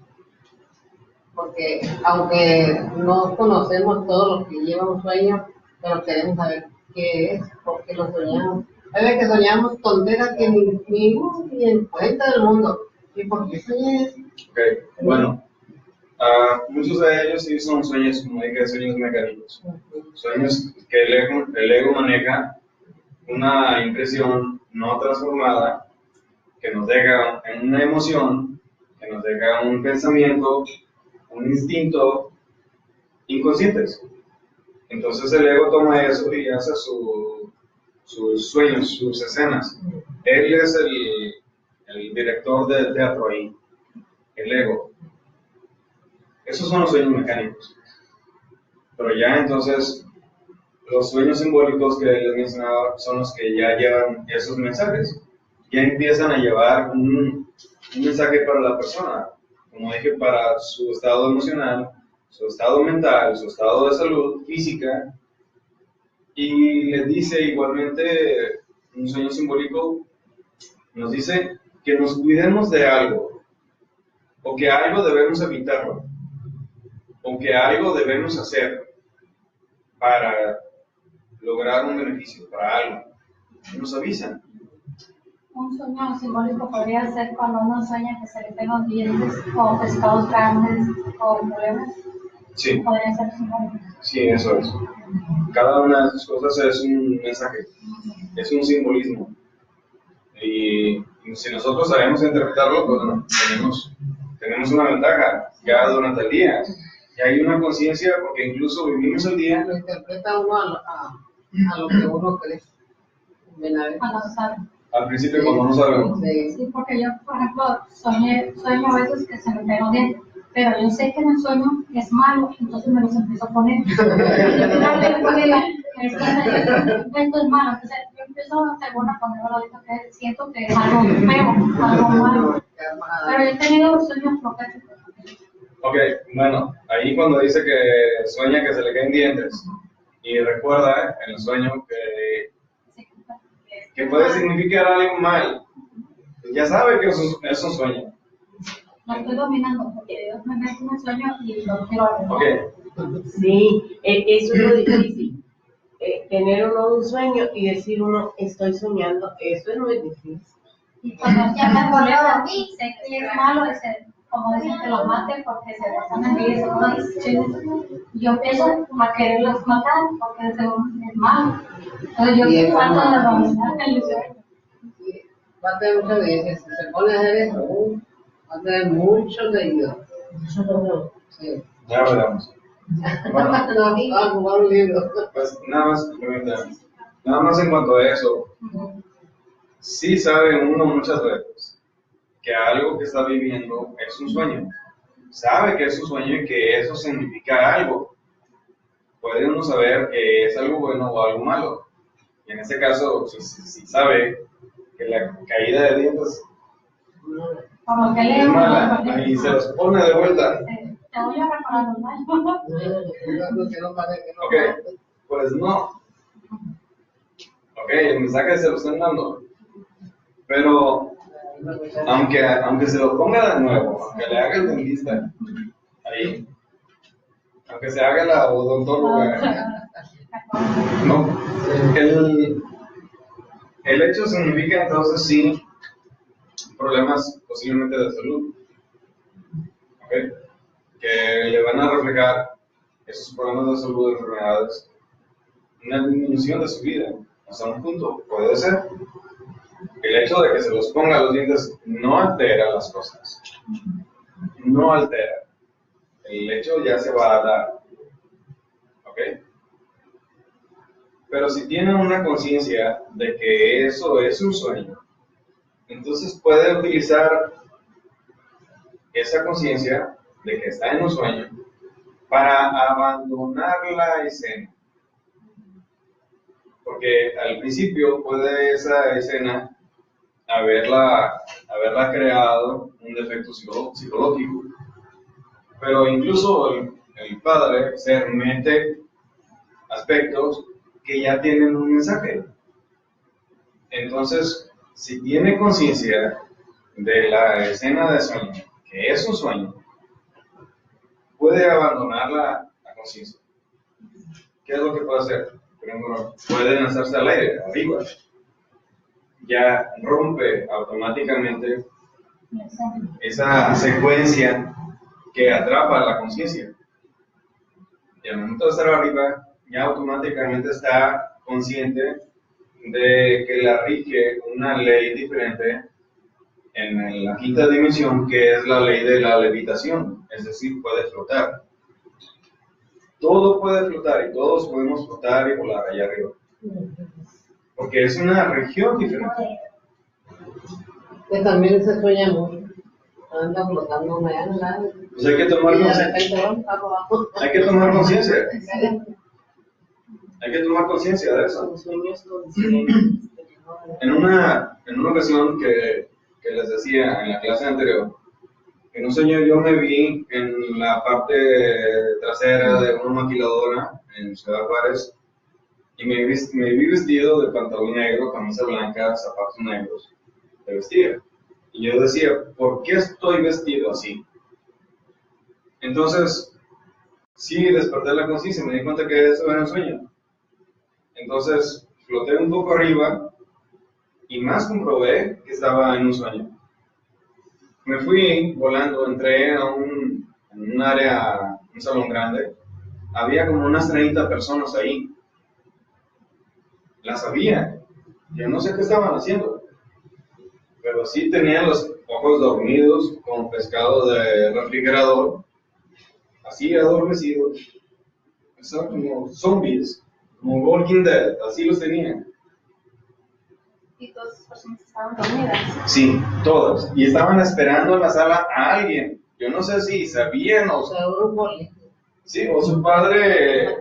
Porque aunque no conocemos todos los que llevan un sueño, pero queremos saber qué es, por qué lo soñamos. Hay veces que soñamos tonteras que ni en cuenta del mundo. ¿Y por qué soñé eso? Ok, bueno. Muchos de ellos sí son sueños, como dije, sueños mecánicos. Sueños que el ego maneja una impresión no transformada, que nos deja en una emoción, que nos deja un pensamiento, un instinto inconscientes. Entonces el ego toma eso y hace sus sueños, sus escenas. Él es el director del teatro ahí, el ego. Esos son los sueños mecánicos. Pero ya entonces, los sueños simbólicos que les mencionaba son los que ya llevan esos mensajes. Ya empiezan a llevar un mensaje para la persona. Como dije, para su estado emocional, su estado mental, su estado de salud física, y les dice igualmente, un sueño simbólico nos dice que nos cuidemos de algo, o que algo debemos evitarlo, o que algo debemos hacer para lograr un beneficio, para algo. Nos avisan. Un sueño simbólico podría ser cuando uno sueña que se le ven los dientes o pescados grandes o problemas. Sí, Podría ser simbólico. sí, eso es. Cada una de esas cosas es un mensaje, es un simbolismo. Y si nosotros sabemos interpretarlo, pues bueno, tenemos una ventaja ya durante el día. Y hay una conciencia, porque incluso vivimos el día. Lo interpreta uno a lo que uno cree. Cuando se sabe. Al principio, cuando no sabemos. Sí. Sí, porque yo, por ejemplo, sueño a veces que se me ven los dientes, pero yo sé que en el sueño es malo, entonces me los empiezo a poner. Y al final después digo, esto es malo, entonces yo empiezo según a ponerme lo que siento que es algo feo, algo malo. Pero yo he tenido sueños proféticos. Ok, bueno, ahí cuando dice que sueña que se le caen dientes, y recuerda en el sueño que puede significar algo mal, ya sabe que es un sueño. Lo estoy dominando, porque Dios me mete en el sueño y lo quiero hacer. Ok, Sí, eso es lo difícil. Tener uno un sueño y decir uno, estoy soñando, eso es muy difícil. Y cuando ya me problema, sé que es malo, como dicen que los mate porque se basan en mí, y yo empiezo a quererlos matar porque es malo. Entonces yo trato de dominar el sueño. Va a tener mucho de si se pone a hacer eso, va a tener mucho de Sí. ya veremos. Bueno, No, a jugar un libro. pues nada más en cuanto a eso, sí sabe uno muchas veces que algo que está viviendo es un sueño. Sabe que es un sueño y que eso significa algo. Puede uno saber que es algo bueno o algo malo. Y en este caso, si sabe que la caída de dientes Como que es leo, mala y se los pone de vuelta. te voy a reparar los daños. Ok, pues no. Ok, el mensaje se lo están dando. Pero aunque se lo ponga de nuevo, aunque le haga el dentista ahí, aunque se haga la odontóloga, no, el hecho significa entonces sí problemas posiblemente de salud, ¿okay? Que le van a reflejar esos problemas de salud, enfermedades, una disminución de su vida, hasta un punto, puede ser. El hecho de que se los ponga los dientes no altera las cosas, no altera. El hecho ya se va a dar, ¿ok? Pero si tienen una conciencia de que eso es un sueño, entonces puede utilizar esa conciencia de que está en un sueño para abandonar la escena. Porque al principio puede esa escena haberla creado un defecto psicológico, pero incluso el padre se mete aspectos que ya tienen un mensaje. Entonces, si tiene conciencia de la escena de sueño, que es un sueño, puede abandonar la conciencia. ¿Qué es lo que puede hacer? Primero, puede lanzarse al aire, arriba. Ya rompe automáticamente esa secuencia que atrapa a la conciencia. Y al momento de estar arriba, ya automáticamente está consciente de que la rige una ley diferente en la quinta dimensión, que es la ley de la levitación, es decir, puede flotar. Todo puede flotar y todos podemos flotar y volar allá arriba. Porque es una región diferente. Que también se sueña mucho. Anda flotando allá en el aire. Pues hay que tomar Y de conciencia. repente va abajo. Hay que tomar conciencia. Hay que tomar conciencia de eso. Los sueños conscientes. En una ocasión que les decía en la clase anterior, En un sueño yo me vi en la parte trasera de una maquiladora en Ciudad Juárez y me vi vestido de pantalón negro, camisa blanca, zapatos negros, de vestir. Y yo decía, ¿por qué estoy vestido así? Entonces, sí, desperté la conciencia y me di cuenta que eso era un sueño. Entonces, floté un poco arriba y más comprobé que estaba en un sueño. Me fui volando, entré en un área, un salón grande. Había como unas 30 personas ahí. Las había. Yo no sé qué estaban haciendo, pero sí tenían los ojos dormidos, como pescado de refrigerador, así adormecidos. Estaban como zombies, como Walking Dead, así los tenían. Y todas esas personas estaban dormidas. Sí, todos. Y estaban esperando en la sala a alguien. Yo no sé si sabían o... Sí, o su padre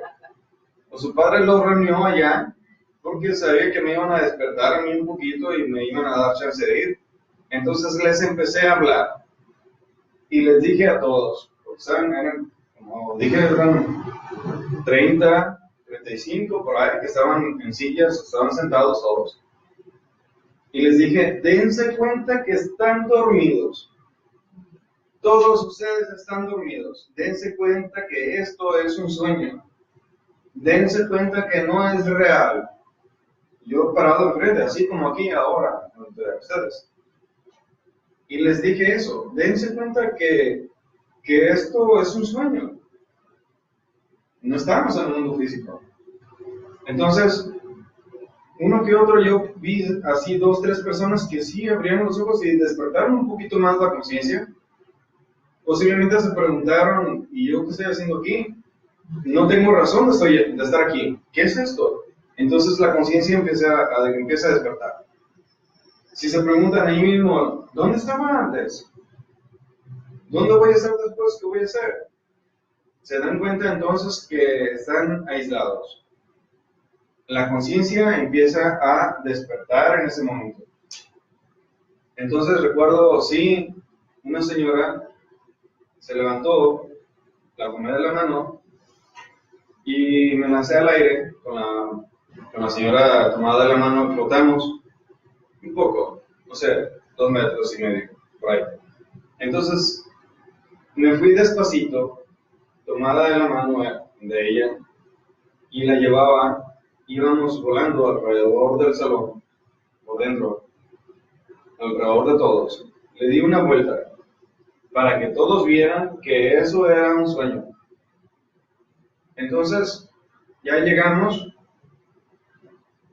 los reunió allá porque sabía que me iban a despertar a mí un poquito y me iban a dar chance de ir. Entonces les empecé a hablar y les dije a todos, porque saben, eran, como dije, eran 30, 35 por ahí que estaban en sillas, estaban sentados todos. Y les dije, dense cuenta que están dormidos. Todos ustedes están dormidos. Dense cuenta que esto es un sueño. Dense cuenta que no es real. Yo parado enfrente, así como aquí ahora, entre ustedes. Y les dije eso. Dense cuenta que esto es un sueño. No estamos en el mundo físico. Entonces, uno que otro, yo vi así 2, 3 personas que sí abrieron los ojos y despertaron un poquito más la conciencia. Posiblemente se preguntaron, ¿y yo qué estoy haciendo aquí? No tengo razón de estar aquí. ¿Qué es esto? Entonces la conciencia empieza a despertar. Si se preguntan ahí mismo, ¿dónde estaba antes? ¿Dónde voy a estar después? ¿Qué voy a hacer? Se dan cuenta entonces que están aislados. La conciencia empieza a despertar en ese momento. Entonces recuerdo, sí, una señora se levantó, la tomé de la mano y me lancé al aire con la señora tomada de la mano, flotamos un poco, no sé, 2 metros y medio, por ahí. Entonces me fui despacito, tomada de la mano de ella y la llevaba. Íbamos volando alrededor del salón, por dentro, alrededor de todos. Le di una vuelta para que todos vieran que eso era un sueño. Entonces, ya llegamos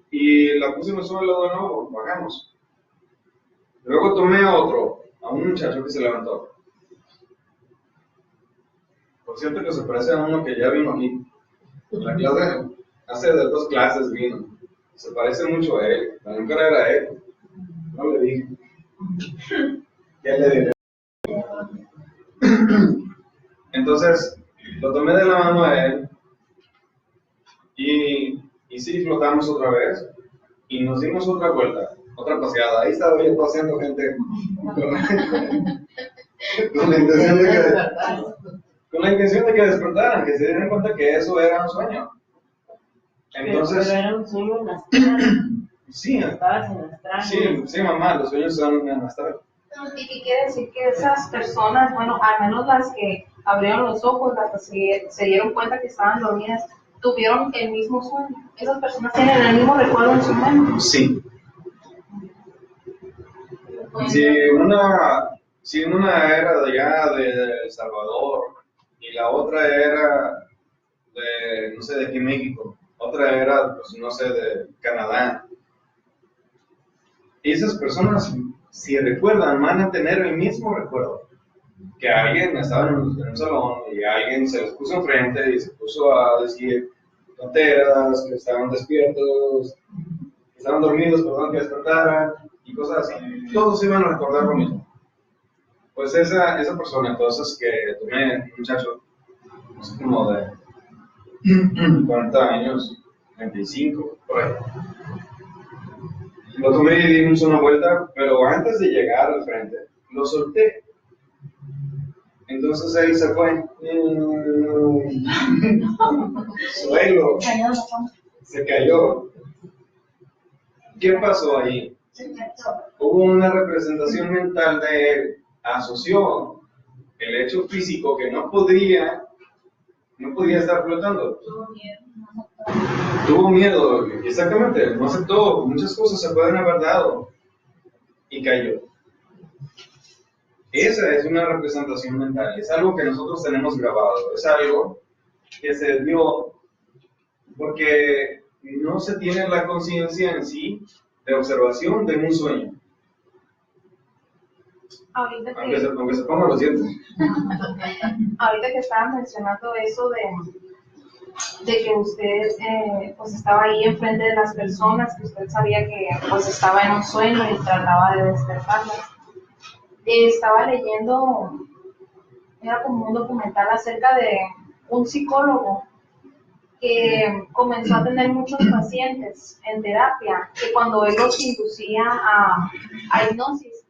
y la puse en el suelo de nuevo, bajamos. Luego tomé a un muchacho que se levantó. Por cierto que se parece a uno que ya vino aquí. La clase, hace 2 clases vino. Se parece mucho a él. La nunca era él. No le dije. Ya le diré. Entonces, lo tomé de la mano a él y sí, flotamos otra vez y nos dimos otra vuelta, otra paseada. Ahí estaba yo paseando gente con la intención de que despertaran, que se dieran cuenta que eso era un sueño. Entonces, pero era un sueño en astral. sí, Estabas en astral. sí, mamá, los sueños son en astral. ¿Y qué quiere decir? Que esas personas, bueno, al menos las que abrieron los ojos, las que se dieron cuenta que estaban dormidas, tuvieron el mismo sueño. Esas personas tienen el mismo recuerdo en su mente. Sí. Si una era de allá de El Salvador y la otra era de, no sé, de aquí México, otra era, pues, no sé, de Canadá. Y esas personas, si recuerdan, van a tener el mismo recuerdo. Que alguien estaba en un salón y alguien se les puso enfrente y se puso a decir tonteras, que estaban despiertos, que estaban dormidos, perdón, que despertaran y cosas así. Todos iban a recordar lo mismo. Pues esa persona entonces que tomé, un muchacho, no sé, como de 40 años, 35, por ahí. Lo tomé y dimos una vuelta, pero antes de llegar al frente, lo solté. entonces él se fue. Suelo, se cayó. ¿Qué pasó ahí? Hubo una representación mental de él, asoció el hecho físico que no podía estar flotando. Tuvo miedo, exactamente, no aceptó, muchas cosas se pueden haber dado y cayó. Esa es una representación mental, es algo que nosotros tenemos grabado, es algo que se dio porque no se tiene la conciencia en sí de observación de un sueño. Ahorita Aunque que, se pongan los dientes. ahorita que estaban mencionando eso de que usted pues estaba ahí enfrente de las personas, que usted sabía que pues estaba en un sueño y trataba de despertarlas. Estaba leyendo, era como un documental acerca de un psicólogo que comenzó a tener muchos pacientes en terapia, que cuando él los inducía a hipnosis,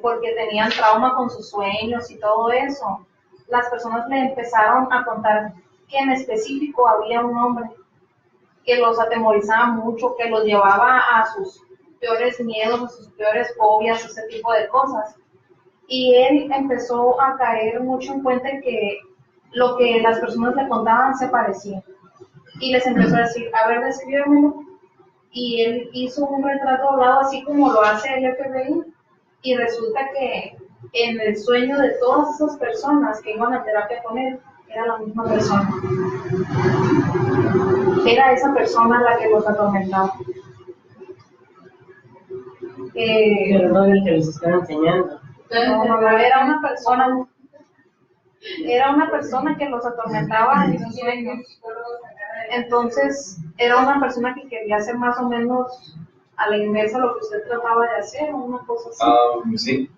porque tenían trauma con sus sueños y todo eso, las personas le empezaron a contar que en específico había un hombre que los atemorizaba mucho, que los llevaba a sus peores miedos, a sus peores fobias, ese tipo de cosas. Y él empezó a caer mucho en cuenta que lo que las personas le contaban se parecía. Y les empezó a decir, a ver, descríbemelo. Y él hizo un retrato hablado así como lo hace el FBI. Y resulta que en el sueño de todas esas personas que iban a terapia con él, era la misma persona. Era esa persona la que los atormentaba. Pero no es el que les están enseñando. Era una persona que los atormentaba en sus sueños. Entonces, era una persona que quería hacer más o menos a la inversa lo que usted trataba de hacer, o una cosa así. Sí,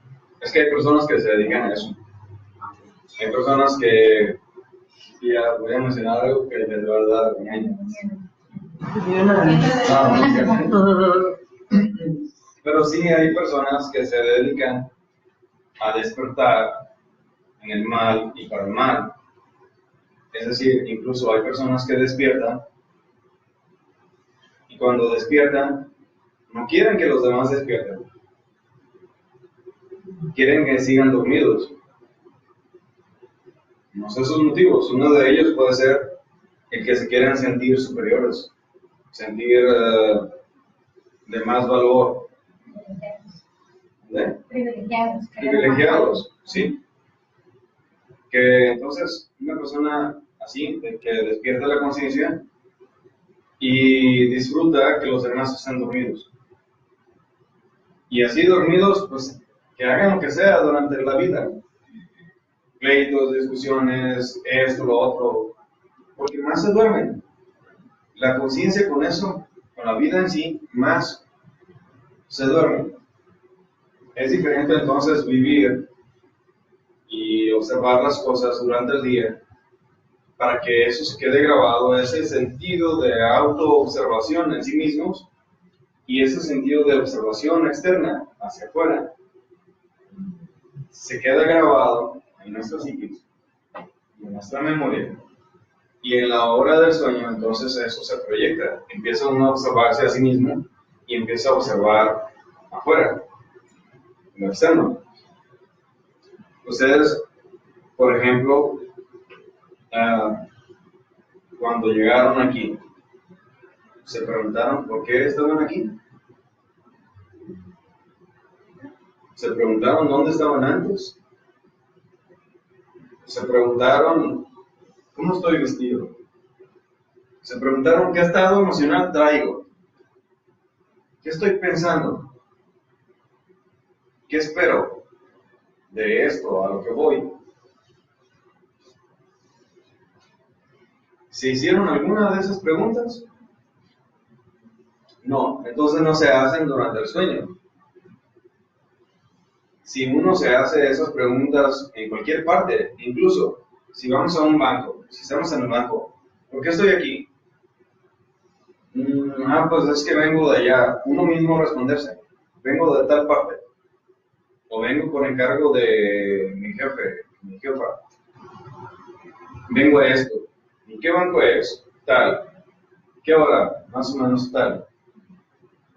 es que hay personas que se dedican a eso. Hay personas que, ya voy a mencionar algo que les va a dar pero sí hay personas que se dedican a despertar en el mal y para el mal. Es decir, incluso hay personas que despiertan y cuando despiertan no quieren que los demás despierten. Quieren que sigan dormidos. No sé sus motivos. Uno de ellos puede ser el que se quieren sentir superiores, sentir de más valor. Privilegiados, ¿sí? Que entonces una persona así, que despierta la conciencia y disfruta que los demás estén dormidos. Y así dormidos, pues que hagan lo que sea durante la vida. Pleitos, discusiones, esto, lo otro, porque más se duermen. La conciencia con eso, con la vida en sí, más se duerme. Es diferente entonces vivir y observar las cosas durante el día para que eso se quede grabado, ese sentido de autoobservación en sí mismos y ese sentido de observación externa hacia afuera se queda grabado en nuestra psiquis, en nuestra memoria, y en la hora del sueño entonces eso se proyecta, empieza uno a observarse a sí mismo y empieza a observar afuera, en lo externo. Ustedes, por ejemplo, cuando llegaron aquí, se preguntaron por qué estaban aquí. Se preguntaron dónde estaban antes. Se preguntaron cómo estoy vestido. Se preguntaron qué estado emocional traigo. ¿Qué estoy pensando? ¿Qué espero de esto a lo que voy? ¿Se hicieron alguna de esas preguntas? No, entonces no se hacen durante el sueño. Si uno se hace esas preguntas en cualquier parte, incluso si vamos a un banco, si estamos en el banco, ¿por qué estoy aquí? Pues es que vengo de allá. Uno mismo responderse, vengo de tal parte. o vengo por encargo de mi jefe, mi jefa. Vengo a esto. ¿Y qué banco es? Tal. ¿Qué hora? Más o menos tal.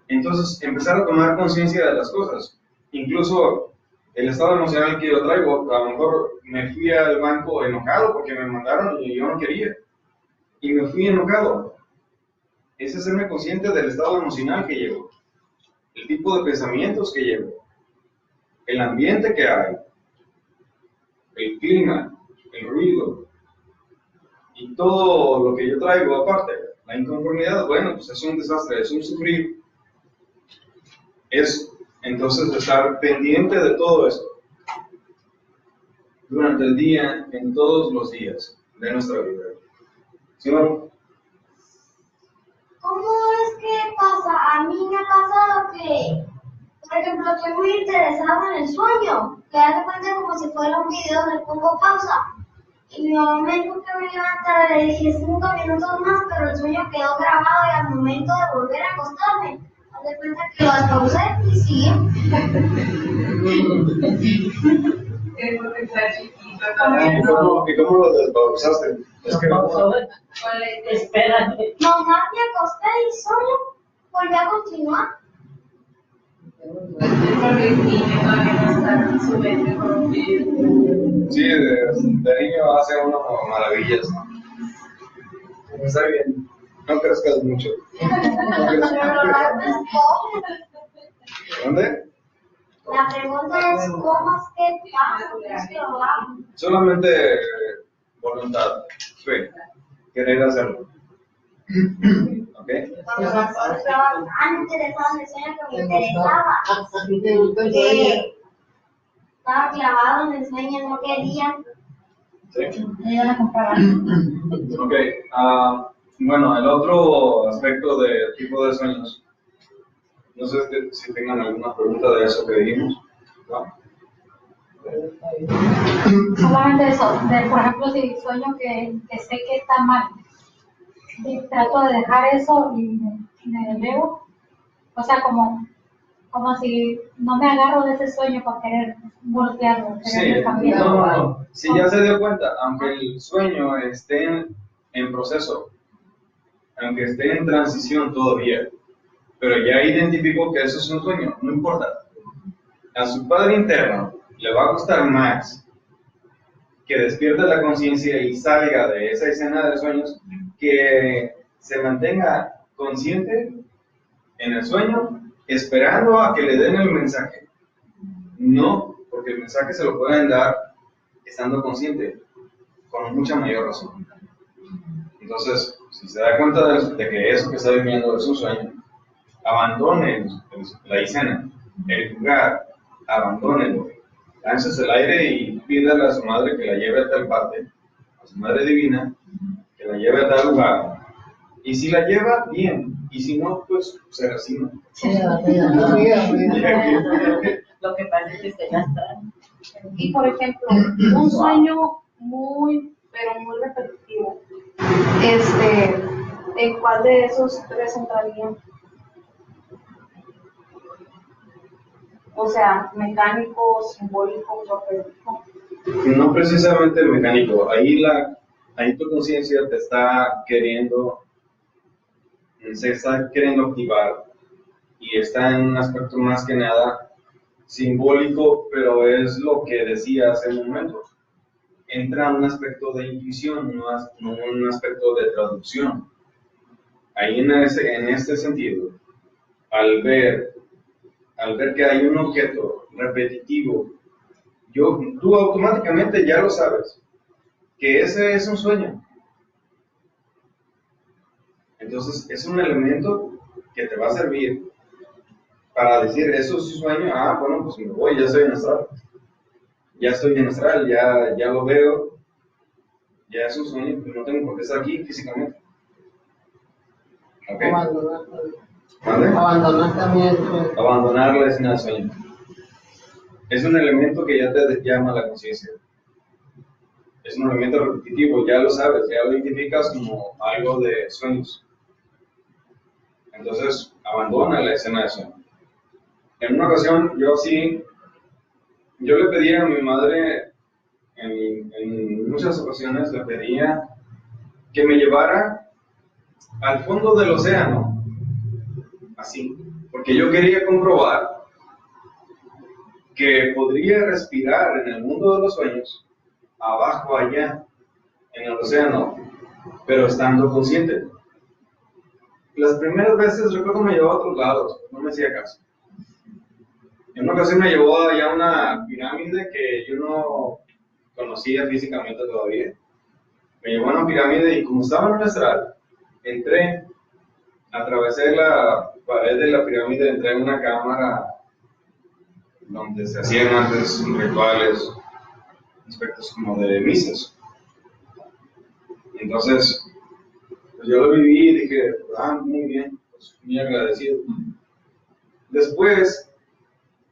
Entonces, empezar a tomar conciencia de las cosas. Incluso el estado emocional que yo traigo, a lo mejor me fui al banco enojado porque me mandaron y yo no quería. Y me fui enojado. Es hacerme consciente del estado emocional que llevo, el tipo de pensamientos que llevo, el ambiente que hay, el clima, el ruido y todo lo que yo traigo aparte. La inconformidad, bueno, pues es un desastre, es un sufrir. Es entonces estar pendiente de todo esto durante el día, en todos los días de nuestra vida. ¿Sí, no? ¿Cómo es que pasa? A mí me ha pasado que, por ejemplo, estoy muy interesado en el sueño, que hace cuenta como si fuera un video, le pongo pausa. Y mi mamá me dijo que me levantara, le dije 5 minutos más, pero el sueño quedó grabado y al momento de volver a acostarme, haz de cuenta que lo despausé y siguió. ¿Y cómo lo despausaste? Es que Espérate. Mamá, me acosté y solo volví a continuar. sí, de niño hace uno maravillas, ¿no? Está bien, no crezcas mucho. ¿Dónde? La pregunta es cómo es que pasa, ¿cómo es que lo hago? Solamente voluntad, fe, querer hacerlo. ¿Ok? Cuando nosotros estábamos tan interesados en el sueño que me interesaba, ¿A ti te gusta el sueño? que estaba clavado en el sueño, no quería. Sí. Ella la compraba. Ok, bueno, el otro aspecto de tipo de sueños, no sé si tengan alguna pregunta de eso que dijimos. ¿No? Solamente eso, por ejemplo, si sueño que sé que está mal, y trato de dejar eso y me elevo, o sea, como si no me agarro de ese sueño para querer voltearlo, Sí, querer cambiarlo. no. Si ya se dio cuenta, aunque el sueño esté en proceso, aunque esté en transición todavía, pero ya identificó que eso es un sueño, no importa. A su padre interno le va a costar más que despierte la conciencia y salga de esa escena de sueños, que se mantenga consciente en el sueño, esperando a que le den el mensaje. No, porque el mensaje se lo pueden dar estando consciente, con mucha mayor razón. Entonces, si se da cuenta de que eso que está viviendo es un sueño, abandone la escena, el lugar, abandónelo, lánzese el aire y pídale a su madre que la lleve a tal parte, a su madre divina, que la lleve a tal lugar. Y si la lleva, bien, y si no, pues se resigna. Lo que pasa es que se gasta. Y por ejemplo, un sueño muy, pero muy repetitivo, ¿en cuál de esos tres entraría? O sea, mecánico, simbólico, profético. No precisamente mecánico, ahí tu conciencia se está queriendo activar y está en un aspecto más que nada simbólico, pero es lo que decía hace un momento. Entra en un aspecto de intuición, no un aspecto de traducción. Ahí en este sentido, al ver que hay un objeto repetitivo, tú automáticamente ya lo sabes, que ese es un sueño. Entonces es un elemento que te va a servir para decir, eso es un sueño, bueno, pues me voy, ya estoy en astral, ya lo veo, ya es un sueño, pero no tengo por qué estar aquí físicamente. ¿Ok? Abandonar ¿Vale? Abandonar también el sueño. Abandonar la escena del sueño. Es un elemento que ya te llama la conciencia. Es un elemento repetitivo, ya lo sabes, ya lo identificas como algo de sueños. Entonces, abandona la escena de sueño. En una ocasión, yo sí yo le pedía a mi madre, en muchas ocasiones le pedía que me llevara al fondo del océano, así, porque yo quería comprobar que podría respirar en el mundo de los sueños, abajo allá, en el océano, pero estando consciente. Las primeras veces recuerdo me llevó a otros lados, no me hacía caso. En una ocasión me llevó allá a una pirámide que yo no conocía físicamente todavía. Me llevó a una pirámide y como estaba en un astral, entré, atravesé la pared de la pirámide, entré en una cámara donde se hacían antes rituales, aspectos como de misas. Entonces, pues yo lo viví y dije, muy bien, pues muy agradecido. Después,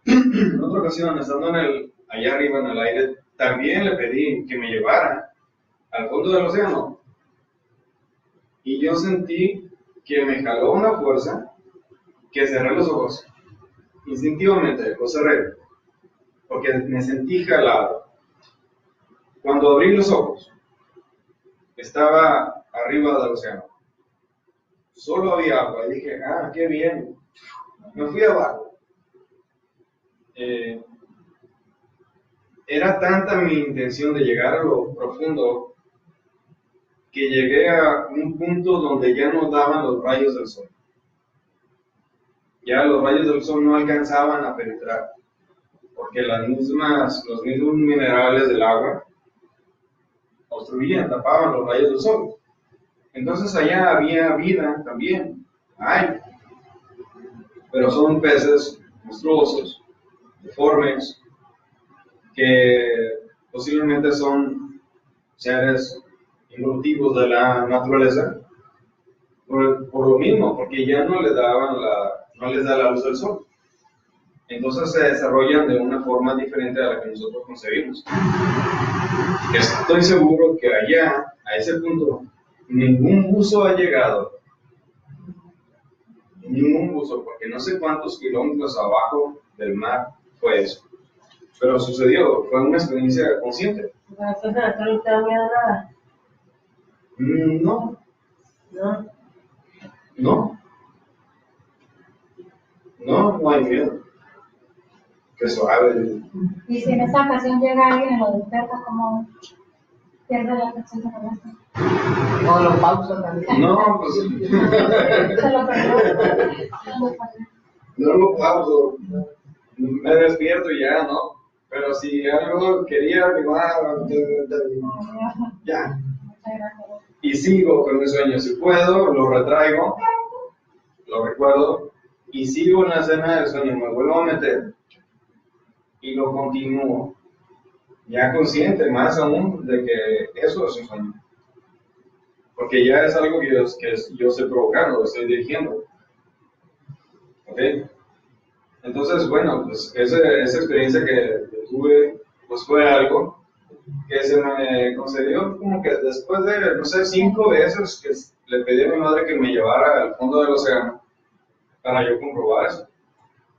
en otra ocasión, estando allá arriba en el aire, también le pedí que me llevara al fondo del océano. Y yo sentí que me jaló una fuerza que cerré los ojos. Instintivamente los cerré, porque me sentí jalado. Cuando abrí los ojos, estaba arriba del océano. Solo había agua y dije, qué bien. Me fui abajo. Era tanta mi intención de llegar a lo profundo que llegué a un punto donde ya no daban los rayos del sol. Ya los rayos del sol no alcanzaban a penetrar, porque los mismos minerales del agua obstruían, tapaban los rayos del sol. Entonces allá había vida también, pero son peces monstruosos, deformes, que posiblemente son seres involutivos de la naturaleza, por lo mismo, porque ya no les da la luz del sol. Entonces se desarrollan de una forma diferente a la que nosotros concebimos. Estoy seguro que allá, a ese punto, ningún buzo ha llegado. Ningún buzo, porque no sé cuántos kilómetros abajo del mar fue eso. Pero sucedió, fue una experiencia consciente. ¿Entonces no te da miedo nada? No. ¿No? No hay miedo. Qué suave. Y si en esta ocasión llega alguien y lo despierta, como pierde la atención de la vista. O lo pausa también. No, pues. Se lo perdió. No lo pauso. Me despierto y ya, ¿no? Pero si algo quería arribar, ya. Y sigo con mi sueño. Si puedo, lo retraigo, lo recuerdo, y sigo en la escena del sueño. Me vuelvo a meter y lo continúo. Ya consciente, más aún, de que eso es un sueño. Porque ya es algo que yo sé provocar, lo estoy dirigiendo. ¿Ok? Entonces, bueno, pues esa experiencia que tuve, pues fue algo que se me concedió como que después de, no sé, 5 veces que le pedí a mi madre que me llevara al fondo del océano para yo comprobar eso.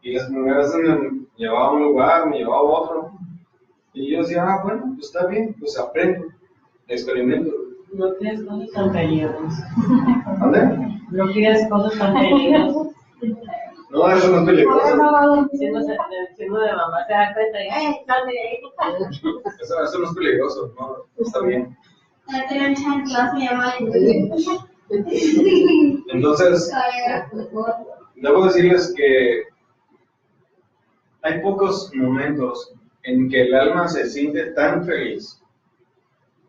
Y las primeras veces me llevaba a un lugar, me llevaba a otro. Y yo decía, bueno, pues está bien, pues aprendo, experimento. No quieres cosas tan peligrosas. ¿Dónde? No quieres cosas tan peligrosas. No, eso no es peligroso. Siendo de mamá se da cuenta y sal de ahí. Eso no es peligroso, no, está bien. Entonces, debo decirles que hay pocos momentos en que el alma se siente tan feliz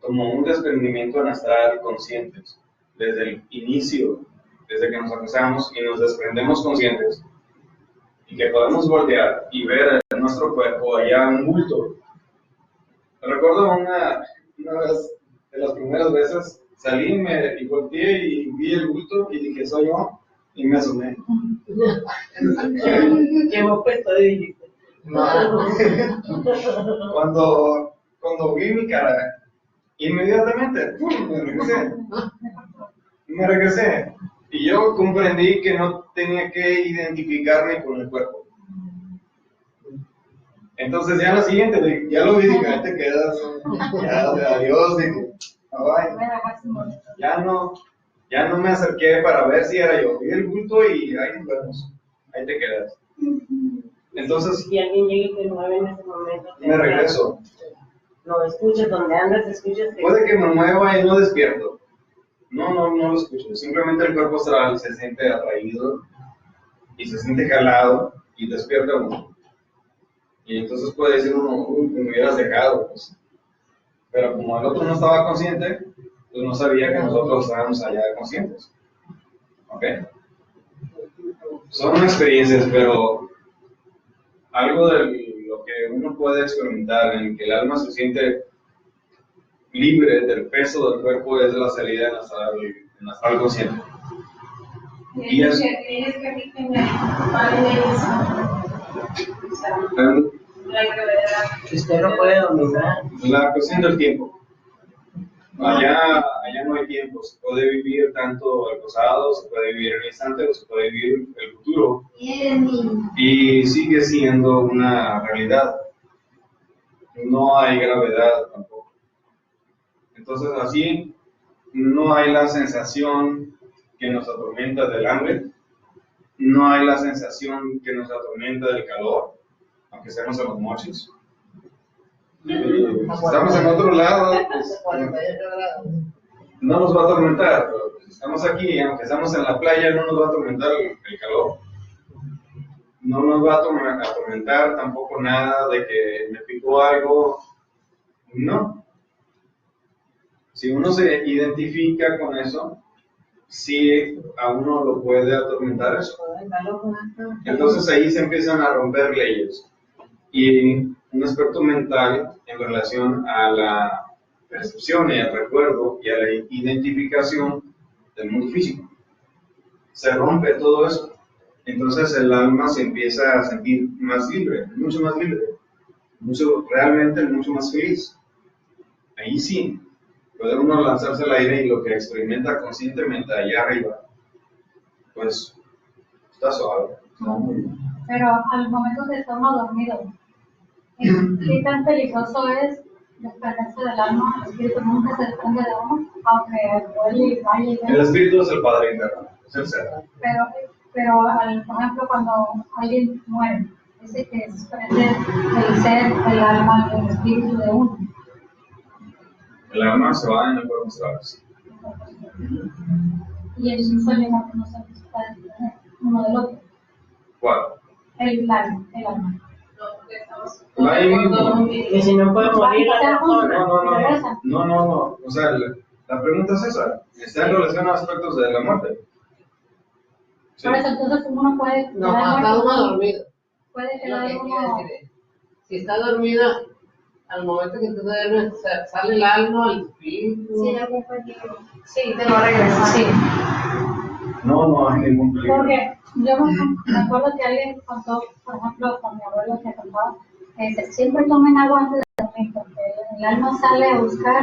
como un desprendimiento en astral conscientes. Desde el inicio, desde que nos acostamos y nos desprendemos conscientes, y que podemos voltear y ver en nuestro cuerpo allá un bulto. Recuerdo una vez, de las primeras veces, salí y volteé y vi el bulto y dije, soy yo, y me asomé. Llevo puesto y dijiste. No. Cuando vi mi cara, inmediatamente, me regresé. Y yo comprendí que no tenía que identificarme con el cuerpo. Entonces ya la siguiente, ya lo vi, dije, ahí te quedas, ya, adiós, dije, bye. Ya no me acerqué para ver si era yo. Vi el bulto y ahí nos vemos. Ahí te quedas. Entonces, Si alguien llega y te mueve en ese momento, me regreso. No escuchas, donde andas, escuchas. Puede que me mueva y no despierto. No lo escucho. Simplemente el cuerpo astral se siente atraído y se siente jalado y despierta uno. Y entonces puede decir uno, me hubieras dejado. Pues. Pero como el otro no estaba consciente, pues no sabía que nosotros estábamos allá conscientes. ¿Ok? Son experiencias, pero algo de lo que uno puede experimentar, en que el alma se siente libre del peso del cuerpo, es la salida en la astral consciente. Y es Usted no puede dominar. la cuestión del tiempo. Allá no hay tiempo, se puede vivir tanto el pasado, se puede vivir el instante o se puede vivir el futuro. Y sigue siendo una realidad. No hay gravedad tampoco. Entonces así no hay la sensación que nos atormenta del hambre, no hay la sensación que nos atormenta del calor, aunque estemos en los mochis. Si estamos en otro lado, pues, no nos va a atormentar, pero si estamos aquí, aunque estamos en la playa, no nos va a atormentar el calor. No nos va a atormentar tampoco nada de que me picó algo. No. Si uno se identifica con eso, sí a uno lo puede atormentar eso. Entonces ahí se empiezan a romper leyes. Y un experto mental en relación a la percepción y al recuerdo y a la identificación del mundo físico. Se rompe todo eso. Entonces el alma se empieza a sentir más libre, realmente mucho más feliz. Ahí sí, puede uno lanzarse al aire y lo que experimenta conscientemente allá arriba, pues está suave. Pero al momento de estar uno dormido, ¿qué tan peligroso es desprenderse del alma? El espíritu nunca se desprende de uno, aunque vuelve y vaya y El espíritu es el padre interno, es el ser. Pero por ejemplo, cuando alguien muere, dice que se desprende del ser, del alma, del espíritu de uno. El alma se va en el cuerpo astral. Y el sueño no se desprende uno del otro. ¿Cuál? El alma. Y si no puede morir la persona. No. O sea, la pregunta es esa. Está en relación a aspectos de la muerte. Sí. Por eso entonces uno puede No, está uno dormido. Puede Lo quedar que uno. quiere decir es, si está dormida, al momento que tú te duermes, sale el alma, el espíritu. Sí, te lo va a regresar. Sí. No hay ningún peligro. Porque yo me acuerdo que alguien contó, por ejemplo, con mi abuelo que contaba, que dice, siempre tomen agua antes de dormir, porque el alma sale a buscar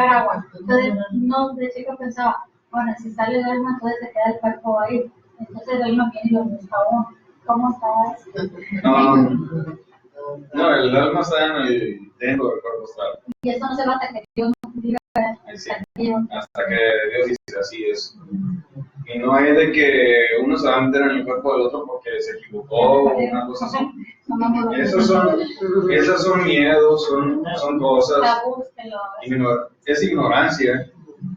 agua. Entonces, no, de chico pensaba, bueno, si sale el alma, entonces se queda el cuerpo ahí. Entonces el alma viene y lo busca uno. ¿Cómo está? No, el alma está en el dentro del cuerpo astral. Y eso no se va hasta que Dios nos diga. Sí, hasta que Dios dice así es. Y no es de que uno se va a meter en el cuerpo del otro porque se equivocó o una cosa así. Esos son miedos, son cosas. Es ignorancia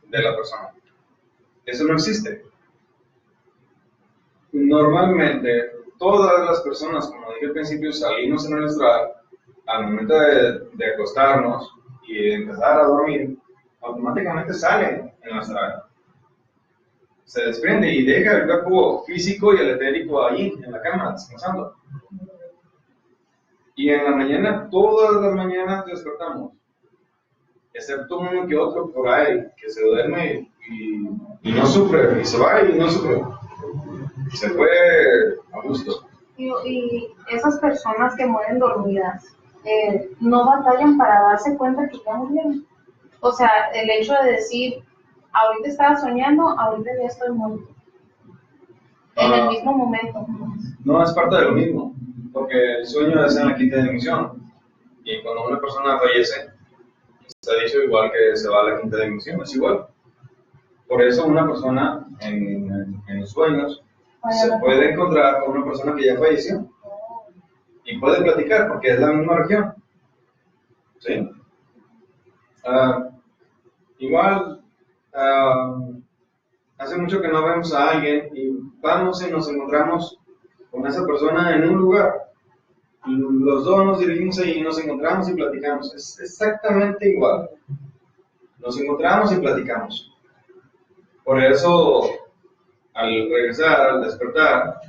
de la persona. Eso no existe. Normalmente, todas las personas, como dije al principio, salimos en el astral al momento de acostarnos y empezar a dormir, automáticamente salen en el astral. Se desprende y deja el cuerpo físico y el etérico ahí, en la cama, descansando. Y en la mañana, todas las mañanas despertamos. Excepto uno que otro por ahí, que se duerme y no sufre, y se va y no sufre. Se fue a gusto. Y esas personas que mueren dormidas, no batallan para darse cuenta que ya murieron. O sea, el hecho de decir, ahorita estaba soñando, ahorita ya estoy muerto. En el mismo momento. No, es parte de lo mismo. Porque el sueño es en la quinta dimensión. Y cuando una persona fallece, está dicho igual que se va a la quinta dimensión, es igual. Por eso una persona en los sueños se puede encontrar con una persona que ya falleció y puede platicar porque es la misma región. ¿Sí? Igual, hace mucho que no vemos a alguien y vamos y nos encontramos con esa persona en un lugar. Los dos nos dirigimos ahí, nos encontramos y platicamos. Es exactamente igual. Nos encontramos y platicamos. Por eso, al regresar, al despertar,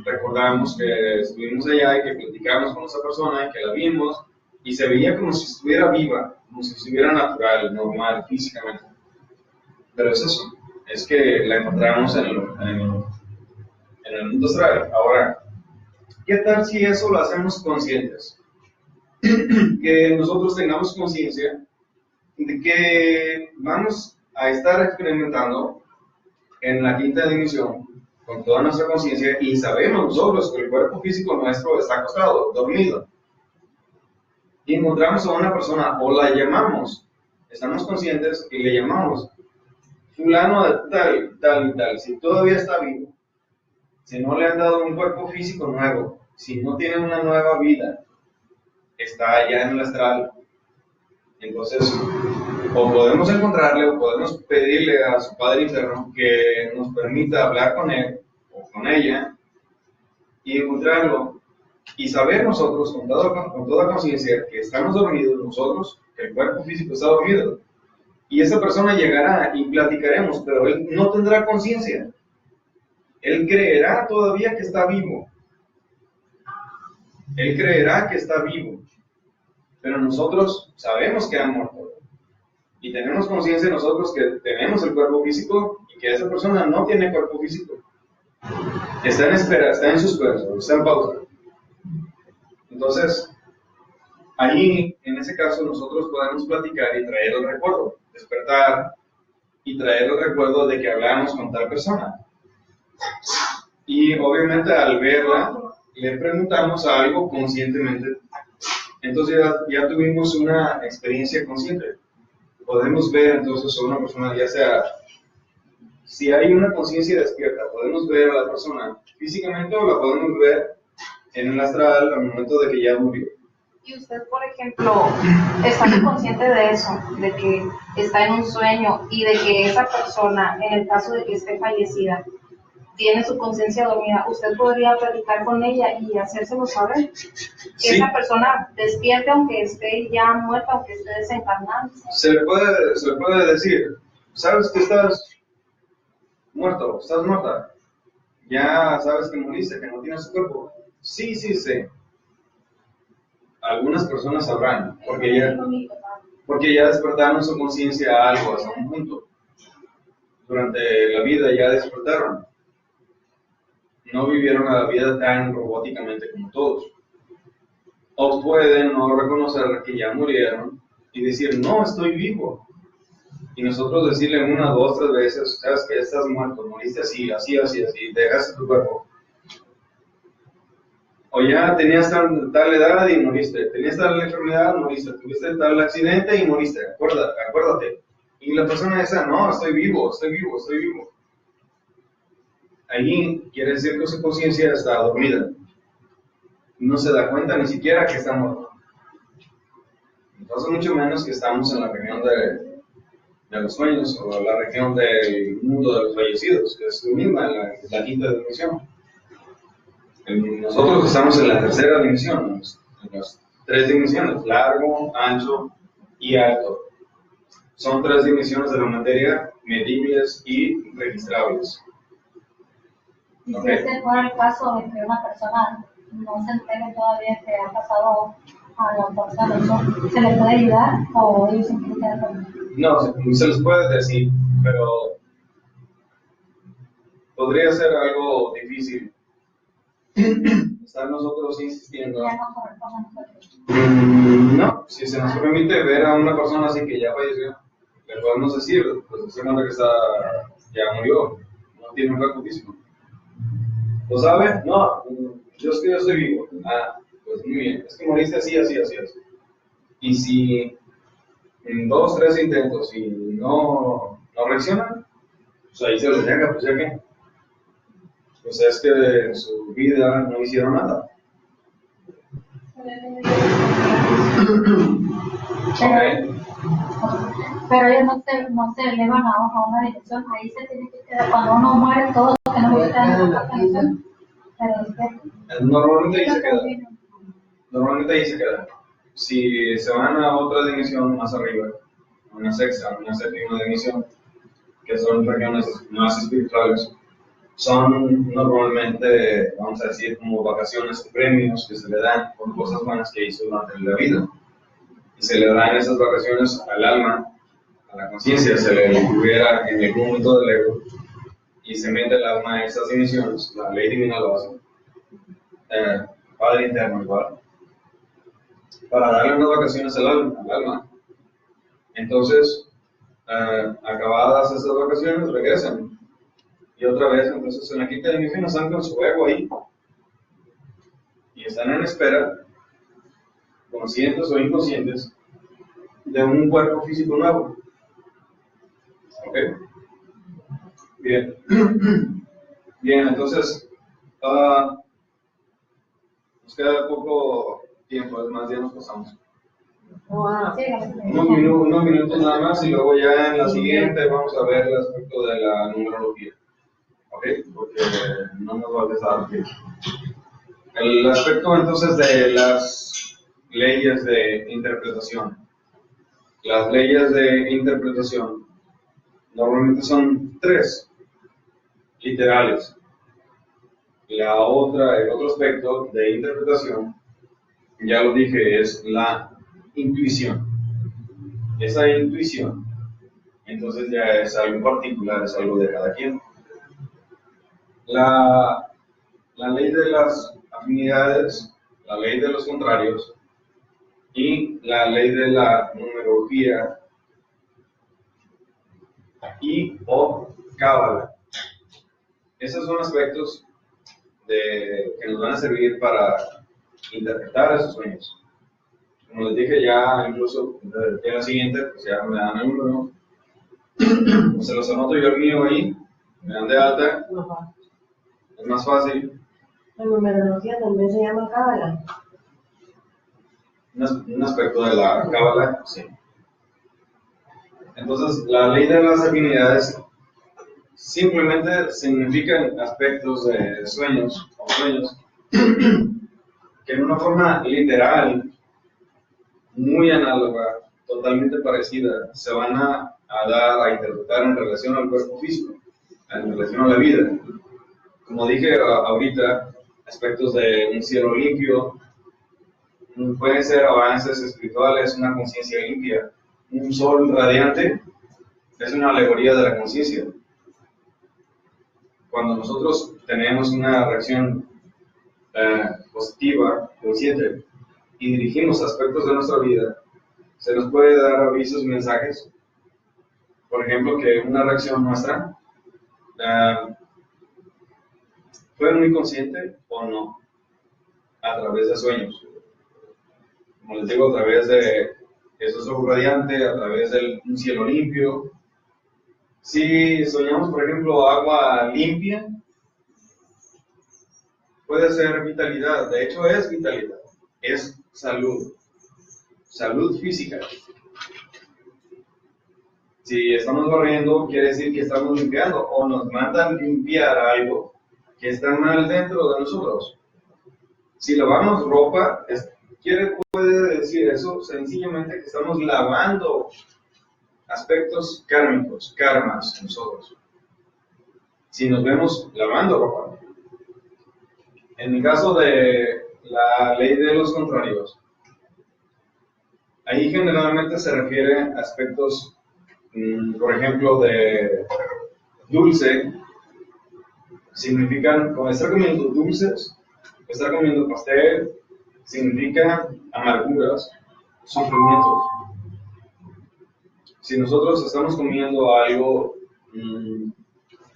recordamos que estuvimos allá y que platicamos con esa persona y que la vimos y se veía como si estuviera viva, como si estuviera natural, normal, físicamente. Pero es eso, es que la encontramos en el mundo astral. Ahora, ¿qué tal si eso lo hacemos conscientes? Que nosotros tengamos conciencia de que vamos a estar experimentando en la quinta dimensión con toda nuestra conciencia y sabemos nosotros que el cuerpo físico nuestro está acostado, dormido. Y encontramos a una persona o la llamamos, estamos conscientes y le llamamos, fulano de tal, tal y tal, si todavía está vivo, si no le han dado un cuerpo físico nuevo, si no tiene una nueva vida, está allá en el astral. Entonces, o podemos encontrarle o podemos pedirle a su Padre Interno que nos permita hablar con él o con ella y encontrarlo y saber nosotros con toda conciencia que estamos dormidos nosotros, que el cuerpo físico está dormido. Y esa persona llegará y platicaremos, pero él no tendrá conciencia. Él creerá todavía que está vivo. Él creerá que está vivo. Pero nosotros sabemos que ha muerto. Y tenemos conciencia nosotros que tenemos el cuerpo físico y que esa persona no tiene cuerpo físico. Está en espera, está en suspenso, está en pausa. Entonces, ahí, en ese caso, nosotros podemos platicar y traer el recuerdo, despertar y traer el recuerdo de que hablamos con tal persona. Y obviamente al verla, le preguntamos algo conscientemente. Entonces ya tuvimos una experiencia consciente. Podemos ver entonces a una persona, ya sea, si hay una conciencia despierta, podemos ver a la persona físicamente o la podemos ver en el astral al momento de que ya murió. Y usted, por ejemplo, está muy consciente de eso, de que está en un sueño y de que esa persona, en el caso de que esté fallecida, tiene su conciencia dormida. Usted podría platicar con ella y hacérselo saber. Que Sí. esa persona despierte aunque esté ya muerta, aunque esté desencarnada. Se le puede decir, sabes que estás muerto, estás muerta. Ya sabes que moriste, que no tienes tu cuerpo. Sí, sí, sí. Algunas personas sabrán, porque ya despertaron su conciencia a algo, hasta un punto. Durante la vida ya despertaron. No vivieron la vida tan robóticamente como todos. O pueden no reconocer que ya murieron y decir, no, estoy vivo. Y nosotros decirle una, dos, tres veces, sabes que estás muerto, moriste así, así, así, así, dejaste tu cuerpo. O ya tenías tal edad y moriste, tenías tal enfermedad, moriste, tuviste tal accidente y moriste, acuérdate. Y la persona esa, no, estoy vivo, estoy vivo, estoy vivo. Allí quiere decir que su conciencia está dormida. No se da cuenta ni siquiera que está muerto. Entonces, mucho menos que estamos en la región de los sueños o la región del mundo de los fallecidos, que es la misma, la quinta dimensión. Nosotros estamos en la tercera dimensión, en las tres dimensiones, largo, ancho y alto. Son tres dimensiones de la materia medibles y registrables. Y si ese fuera el caso de que una persona no se entere todavía que ha pasado a la fuerza del sol, ¿se le puede ayudar o ellos siempre quedan con... No, se les puede decir, pero podría ser algo difícil. Estar nosotros insistiendo. Ya no corresponde a nosotros? No, si se nos permite ver a una persona así que ya falleció, le podemos decir, pues se nota que ya murió, no tiene un cuerpo físico. ¿Lo sabe? No, Dios que yo estoy vivo. Ah, pues muy bien. Es que moriste así, así, así, así. Y si en 2, 3 intentos y no reaccionan, pues ahí se les deja, pues ya que. Pues es que de su vida no hicieron nada. Pero ellos no se elevan a una dirección, ahí se tiene que quedar. Cuando uno muere, todos los que no están en esa dirección, pero Normalmente ahí se queda. Normalmente ahí se queda. Si se van a otra dimensión más arriba, una sexta, una séptima dimensión, que son regiones más espirituales, son normalmente, vamos a decir, como vacaciones o premios que se le dan por cosas buenas que hizo durante la vida. Y se le dan esas vacaciones al alma, a la conciencia, se le libera en el mundo del ego y se mete el alma en esas dimensiones. La ley divina lo hace. Padre interno igual. Para darle unas vacaciones al alma. Entonces, acabadas esas vacaciones, regresan. Y otra vez, entonces en la quinta dimensión están con su ego ahí. Y están en espera, conscientes o inconscientes, de un cuerpo físico nuevo. ¿Ok? Bien. Bien, entonces, nos queda poco tiempo, es más, ya nos pasamos. Unos minutos nada más y luego ya en la siguiente vamos a ver el aspecto de la numerología. ¿Ok? Porque no nos va a alcanzar tiempo. El aspecto entonces de las leyes de interpretación. Las leyes de interpretación normalmente son 3 literales. El otro aspecto de interpretación, ya lo dije, es la intuición. Esa intuición, entonces ya es algo particular, es algo de cada quien. La ley de las afinidades, la ley de los contrarios y la ley de la numerología y o cábala. Esos son aspectos que nos van a servir para interpretar esos sueños. Como les dije, ya incluso en la siguiente, pues ya me dan el número, se los anoto yo el mío ahí, me dan de alta, es más fácil. La numerología también se llama cábala. Un aspecto de la cábala, sí. Entonces, la ley de las afinidades simplemente significan aspectos de sueños o sueños que en una forma literal, muy análoga, totalmente parecida, se van a dar a interpretar en relación al cuerpo físico, en relación a la vida. Como dije ahorita, aspectos de un cielo limpio, pueden ser avances espirituales, una conciencia limpia. Un sol radiante es una alegoría de la conciencia. Cuando nosotros tenemos una reacción positiva, consciente, y dirigimos aspectos de nuestra vida, se nos puede dar avisos, mensajes. Por ejemplo, que una reacción nuestra fue muy consciente o no, a través de sueños. Como les digo, a través de ese sol radiante, a través de un cielo limpio. Si soñamos, por ejemplo, agua limpia, puede ser vitalidad. De hecho, es vitalidad. Es salud. Salud física. Si estamos barriendo, quiere decir que estamos limpiando o nos mandan limpiar algo que está mal dentro de nosotros. Si lavamos ropa, puede decir eso sencillamente que estamos lavando aspectos kármicos, karmas en nosotros. Si nos vemos lavando ropa. En el caso de la ley de los contrarios, ahí generalmente se refiere a aspectos, por ejemplo, de dulce, significan, como estar comiendo dulces, estar comiendo pastel, significa amarguras, sufrimientos. Si nosotros estamos comiendo algo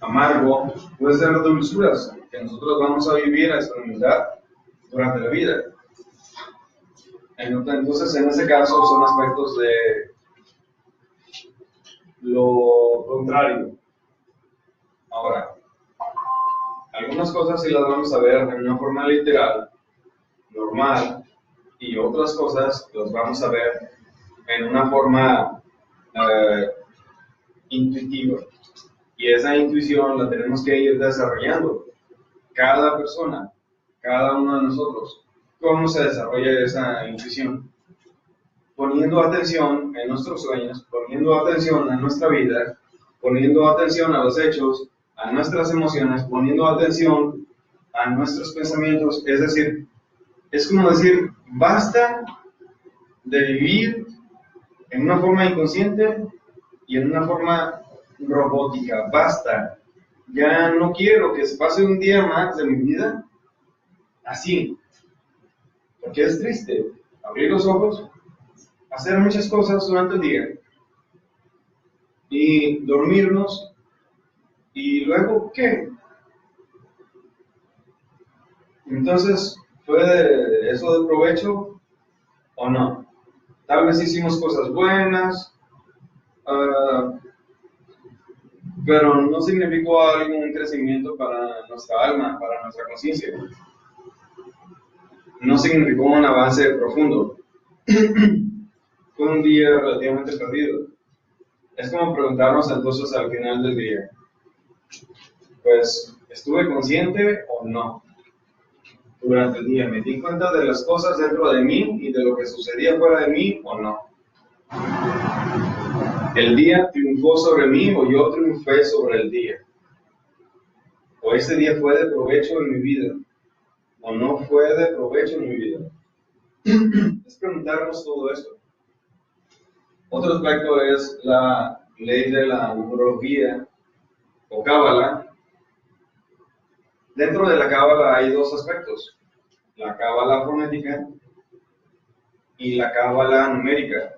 amargo, puede ser dulzuras que nosotros vamos a vivir, a experimentar durante la vida. Entonces, en ese caso, son aspectos de lo contrario. Ahora, algunas cosas sí las vamos a ver de una forma literal, normal, y otras cosas las vamos a ver en una forma intuitiva. Y esa intuición la tenemos que ir desarrollando. Cada persona, cada uno de nosotros. ¿Cómo se desarrolla esa intuición? Poniendo atención en nuestros sueños, poniendo atención en nuestra vida, poniendo atención a los hechos, a nuestras emociones, poniendo atención a nuestros pensamientos. Es decir, es como decir, basta de vivir en una forma inconsciente y en una forma robótica. Basta. Ya no quiero que se pase un día más de mi vida así. Porque es triste abrir los ojos, hacer muchas cosas durante el día y dormirnos, y luego ¿qué? Entonces, ¿fue eso de provecho o no? Tal vez hicimos cosas buenas, pero no significó algún crecimiento para nuestra alma, para nuestra conciencia. No significó un avance profundo. Fue un día relativamente perdido. Es como preguntarnos entonces al final del día, pues, ¿estuve consciente o no? Durante el día, ¿me di cuenta de las cosas dentro de mí y de lo que sucedía fuera de mí o no? ¿El día triunfó sobre mí o yo triunfé sobre el día? ¿O ese día fue de provecho en mi vida o no fue de provecho en mi vida? Es preguntarnos todo esto. Otro aspecto es la ley de la numerología o cábala. Dentro de la cábala hay dos aspectos: la cábala fonética y la cábala numérica.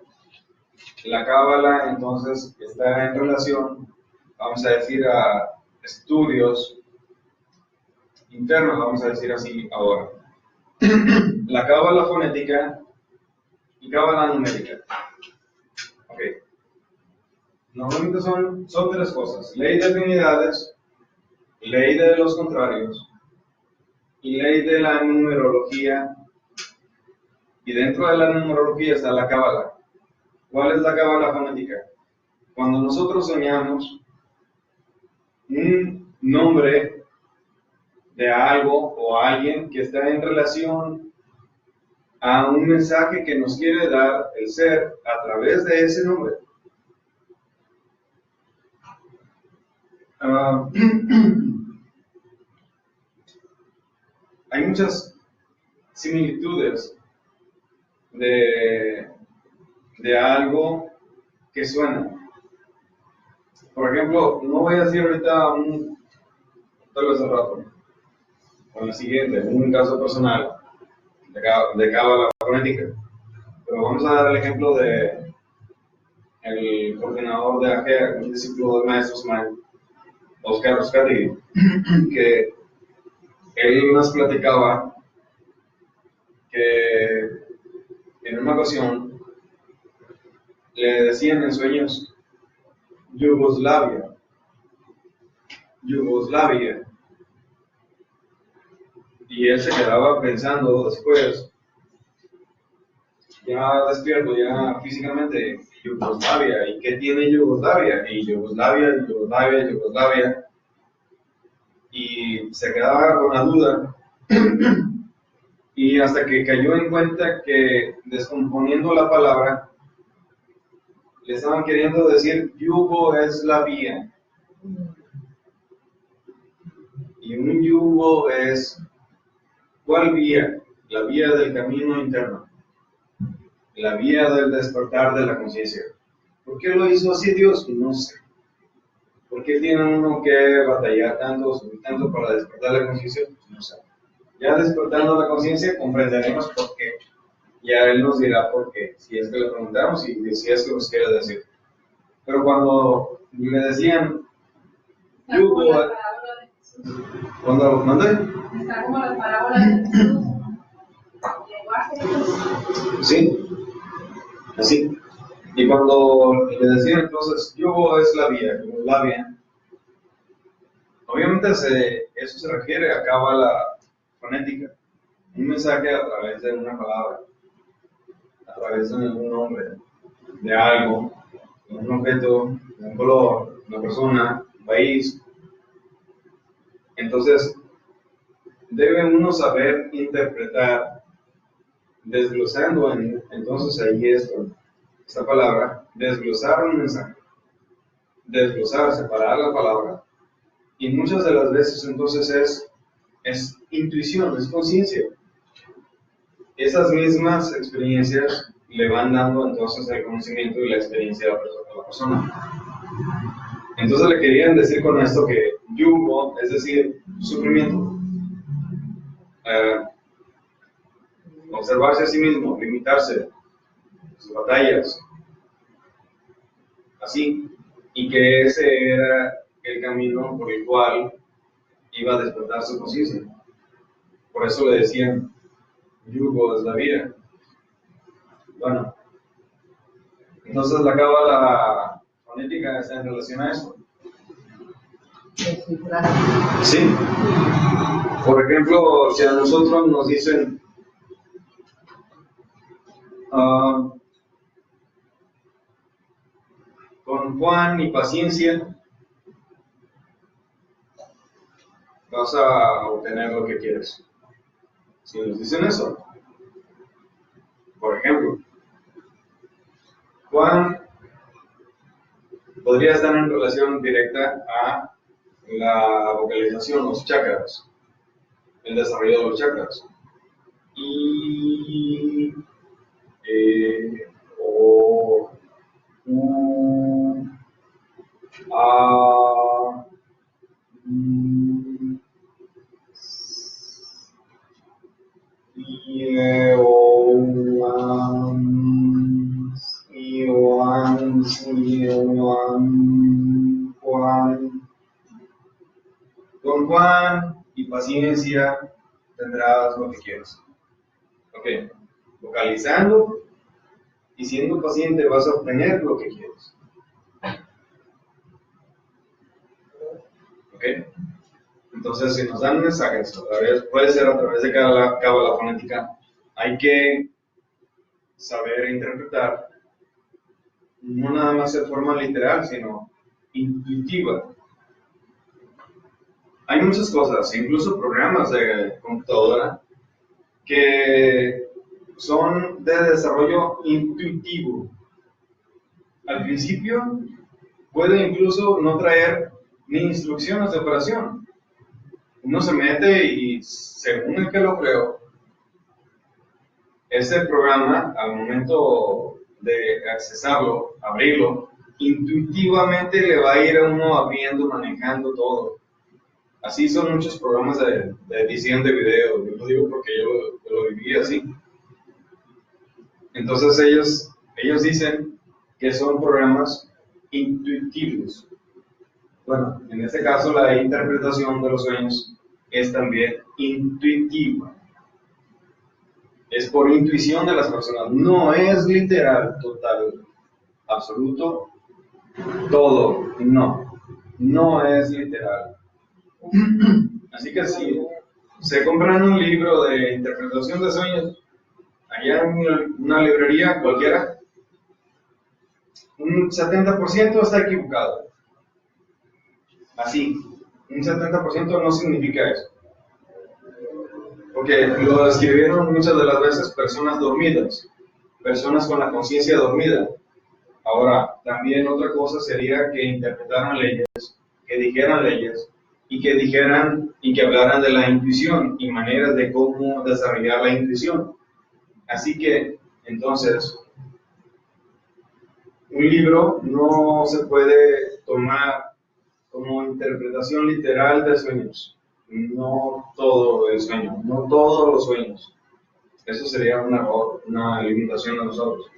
La cábala entonces está en relación, vamos a decir, a estudios internos, vamos a decir así ahora. La cábala fonética y cábala numérica. Ok. Normalmente son tres cosas: ley de afinidades, ley de los contrarios y ley de la numerología. Y dentro de la numerología está la cábala. ¿Cuál es la cábala fonética? Cuando nosotros soñamos un nombre de algo o alguien que está en relación a un mensaje que nos quiere dar el ser a través de ese nombre. Hay muchas similitudes de algo que suena. Por ejemplo, no voy a decir ahorita tal vez al rato, con el siguiente, un caso personal de cábala fonética, pero vamos a dar el ejemplo de el coordinador de AGEA, un discípulo del maestro Smile, Oscar Roscati, que él nos platicaba que en una ocasión le decían en sueños Yugoslavia, y él se quedaba pensando después, ya despierto, ya físicamente, Yugoslavia, ¿y qué tiene Yugoslavia? Y Yugoslavia, y se quedaba con la duda, y hasta que cayó en cuenta que descomponiendo la palabra, le estaban queriendo decir yugo es la vía, y un yugo es, ¿cuál vía? La vía del camino interno, la vía del despertar de la conciencia. ¿Por qué lo hizo así Dios? No sé. ¿Por qué tiene uno que batallar tanto para despertar la conciencia? No sé. Ya despertando la conciencia comprenderemos por qué. Ya Él nos dirá por qué, si es que le preguntamos y si es que nos quiere decir. Pero cuando me decían, yugo, cuando mandé, Está como las parábolas de Jesús. ¿Sí? Así. Y cuando le decía entonces, yugo es la vía, obviamente eso se refiere a cábala fonética, un mensaje a través de una palabra, a través de un nombre, de algo, de un objeto, de un color, de una persona, un país. Entonces, debe uno saber interpretar, desglosando entonces ahí esta palabra, desglosar un mensaje, desglosar, separar la palabra. Y muchas de las veces entonces es intuición, es conciencia. Esas mismas experiencias le van dando entonces el conocimiento y la experiencia a la persona. Entonces le querían decir con esto que yugo, es decir, sufrimiento. Observarse a sí mismo, limitarse, sus batallas, así, y que ese era el camino por el cual iba a despertar su conciencia. Por eso le decían, yugo es la vida. Bueno, entonces la cábala fonética está en relación a eso. Descifrar. Sí. Por ejemplo, si a nosotros nos dicen, con Juan y paciencia vas a obtener lo que quieres. Si nos dicen eso, por ejemplo, Juan podría estar en relación directa a la vocalización, los chakras, el desarrollo de los chakras. Y o u a con Juan y paciencia tendrás lo que quieras. Ok, vocalizando y siendo paciente vas a obtener lo que quieres. Ok, entonces si nos dan mensajes, puede ser a través de cábala fonética, hay que saber interpretar, no nada más de forma literal, sino intuitiva. Hay muchas cosas, incluso programas de computadora, que son de desarrollo intuitivo. Al principio puede incluso no traer ni instrucciones de operación. Uno se mete y, según el que lo creó, ese programa, al momento de accesarlo, abrirlo, intuitivamente le va a ir a uno abriendo, manejando todo. Así son muchos programas de edición de video. Yo lo digo porque yo lo viví así. Entonces ellos dicen que son programas intuitivos. Bueno, en este caso la interpretación de los sueños es también intuitiva. Es por intuición de las personas. No es literal, total, absoluto, todo. No es literal. Así que si se compran un libro de interpretación de sueños, allá en una librería cualquiera, un 70% está equivocado. Así, un 70% no significa eso. Porque lo escribieron muchas de las veces personas dormidas, personas con la conciencia dormida. Ahora, también otra cosa sería que interpretaran leyes, que dijeran leyes, y que dijeran y que hablaran de la intuición y maneras de cómo desarrollar la intuición. Así que, entonces, un libro no se puede tomar como interpretación literal de sueños. No todo el sueño, no todos los sueños. Eso sería un error, una limitación de nosotros.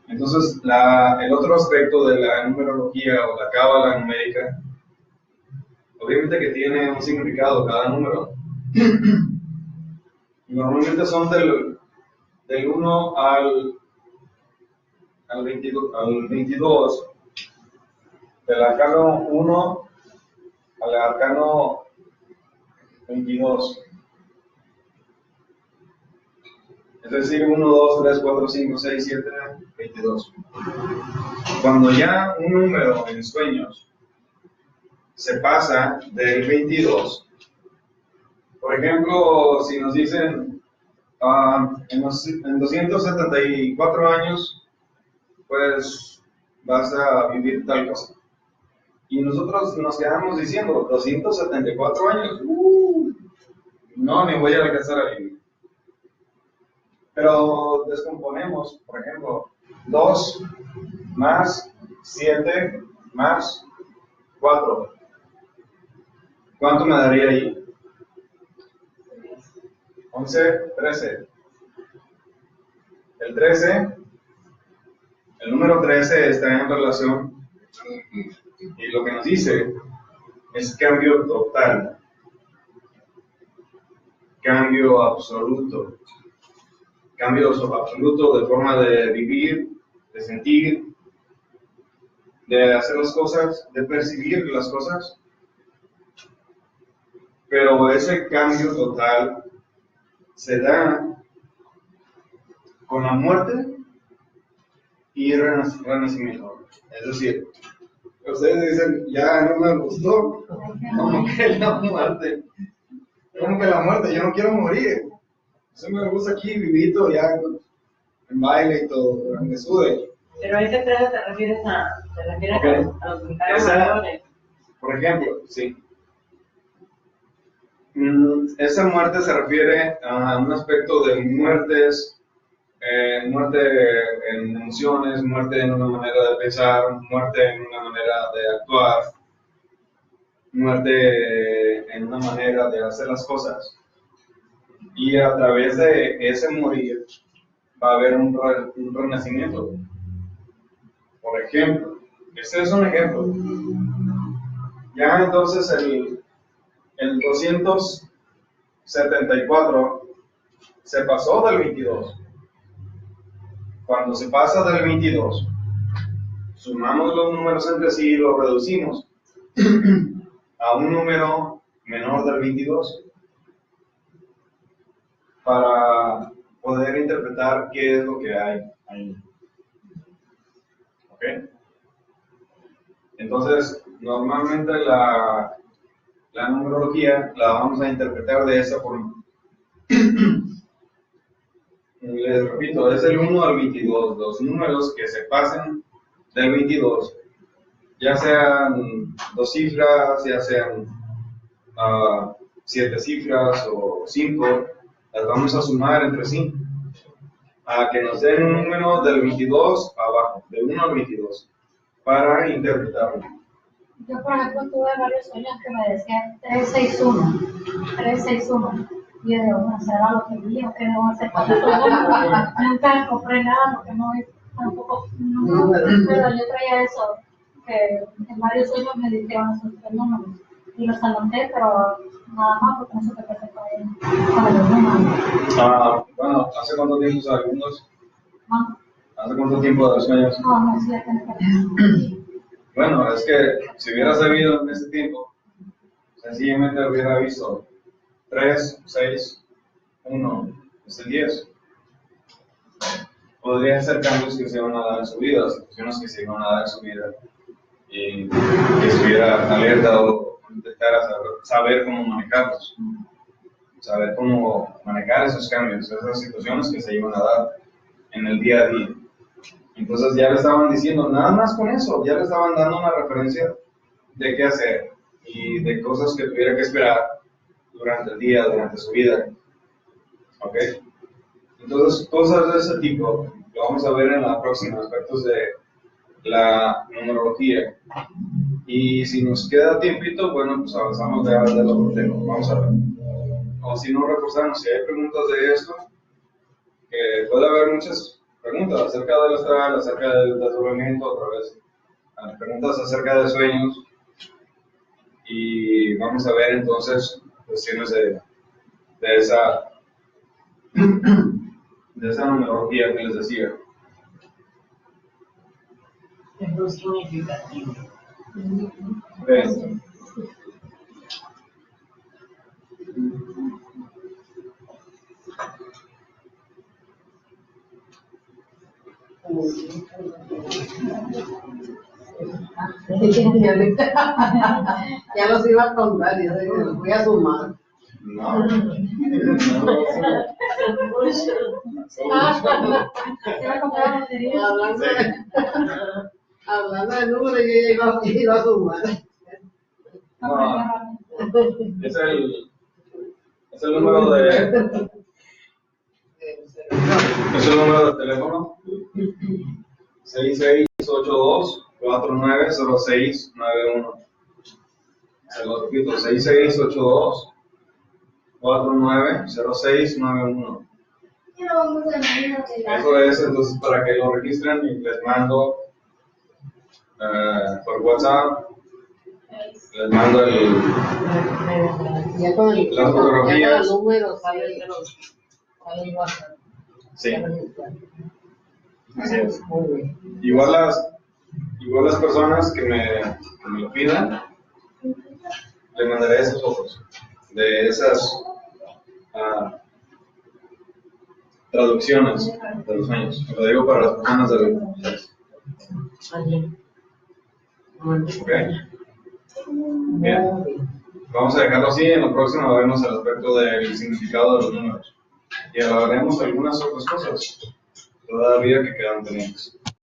Entonces, el otro aspecto de la numerología o la cábala numérica, obviamente que tiene un significado cada número. Normalmente son del 1 al 22, del arcano 1 al arcano 22. Es decir, 1, 2, 3, 4, 5, 6, 7, 22. Cuando ya un número en sueños se pasa del 22, por ejemplo, si nos dicen en 274 años, pues vas a vivir tal cosa. Y nosotros nos quedamos diciendo, 274 años, no, ni voy a alcanzar a vivir. Pero descomponemos, por ejemplo, 2 más 7 más 4. ¿Cuánto me daría ahí? 11, 13. El 13, el número 13 está en relación, y lo que nos dice es cambio total, cambio absoluto. Cambio absoluto de forma de vivir, de sentir, de hacer las cosas, de percibir las cosas. Pero ese cambio total se da con la muerte y renacimiento. Es decir, ustedes dicen, ya no me gustó, ¿cómo que la muerte? ¿Cómo que la muerte? Yo no quiero morir. Eso me gusta aquí, vivito, ya en baile y todo, me sude. Pero ese 13 te refieres Okay. a los comentarios mayores. Por ejemplo, sí. Esa muerte se refiere a un aspecto de muertes, muerte en emociones, muerte en una manera de pensar, muerte en una manera de actuar, muerte en una manera de hacer las cosas. Y a través de ese morir va a haber un renacimiento. Por ejemplo, este es un ejemplo. Ya entonces el 274 se pasó del 22. Cuando se pasa del 22, sumamos los números entre sí y los reducimos a un número menor del 22. Para poder interpretar qué es lo que hay ahí. ¿Ok? Entonces, normalmente la numerología la vamos a interpretar de esa forma. Les repito, es el 1 al 22. Los números que se pasen del 22, ya sean 2 cifras, ya sean 7 cifras o 5, las vamos a sumar entre sí, a que nos den un número del 22 abajo, del 1 al 22, para interpretarlo. Yo, por ejemplo, tuve varios sueños que me decían 361, 361. Y yo digo, no será lo que vi o qué debo hacer con eso. Nunca compré nada porque no tampoco, no, pero yo traía eso, que en varios sueños me dijeron esos 3 números. Y los anoté, pero nada más porque no sé qué pasó con los números. Bueno, ¿hace cuánto tiempo sabes algunos? ¿No? ¿Hace cuánto tiempo de los sueños? No, sí, ya tengo. Bueno, es que si hubiera sabido en ese tiempo, sencillamente hubiera visto 3, 6, 1, es el 10. Podrían ser cambios que se iban a dar en su vida, situaciones que se iban a dar en su vida, y que estuviera alerta o intentara saber cómo manejarlos, saber cómo manejar esos cambios, esas situaciones que se iban a dar en el día a día. Entonces ya le estaban diciendo, nada más con eso, ya le estaban dando una referencia de qué hacer y de cosas que tuviera que esperar durante el día, durante su vida. ¿Ok? Entonces, cosas de ese tipo lo vamos a ver en los próximos aspectos de la numerología. Y si nos queda tiempito, bueno, pues avanzamos de lo que tengo. Vamos a ver. O si no, reforzamos, si hay preguntas de esto, que puede haber muchas preguntas acerca del astral, acerca del desdoblamiento, otra vez, preguntas acerca de sueños, y vamos a ver entonces cuestiones de de esa numerología que les decía. Es muy significativo. Ven. Ya los iba a contar, yo digo, los voy a sumar. No. Te va a comprar la lotería. Hablando de números, yo iba a sumar. No. Es el número de. Es el número de teléfono 6682-490691. Se lo repito, 6682-490691. Y lo vamos a ver. Eso es, entonces, para que lo registren y les mando por WhatsApp, les mando Ya con el las fotografías. número sale el WhatsApp. Sí, así es. Muy bien. Igual las personas que me lo pidan, le mandaré esas fotos de esas traducciones de los sueños. Lo digo para las personas de ¿ok? Bien. Vamos a dejarlo así. En lo próximo veremos el aspecto del significado de los números y hablaremos de algunas otras cosas todavía que quedan pendientes.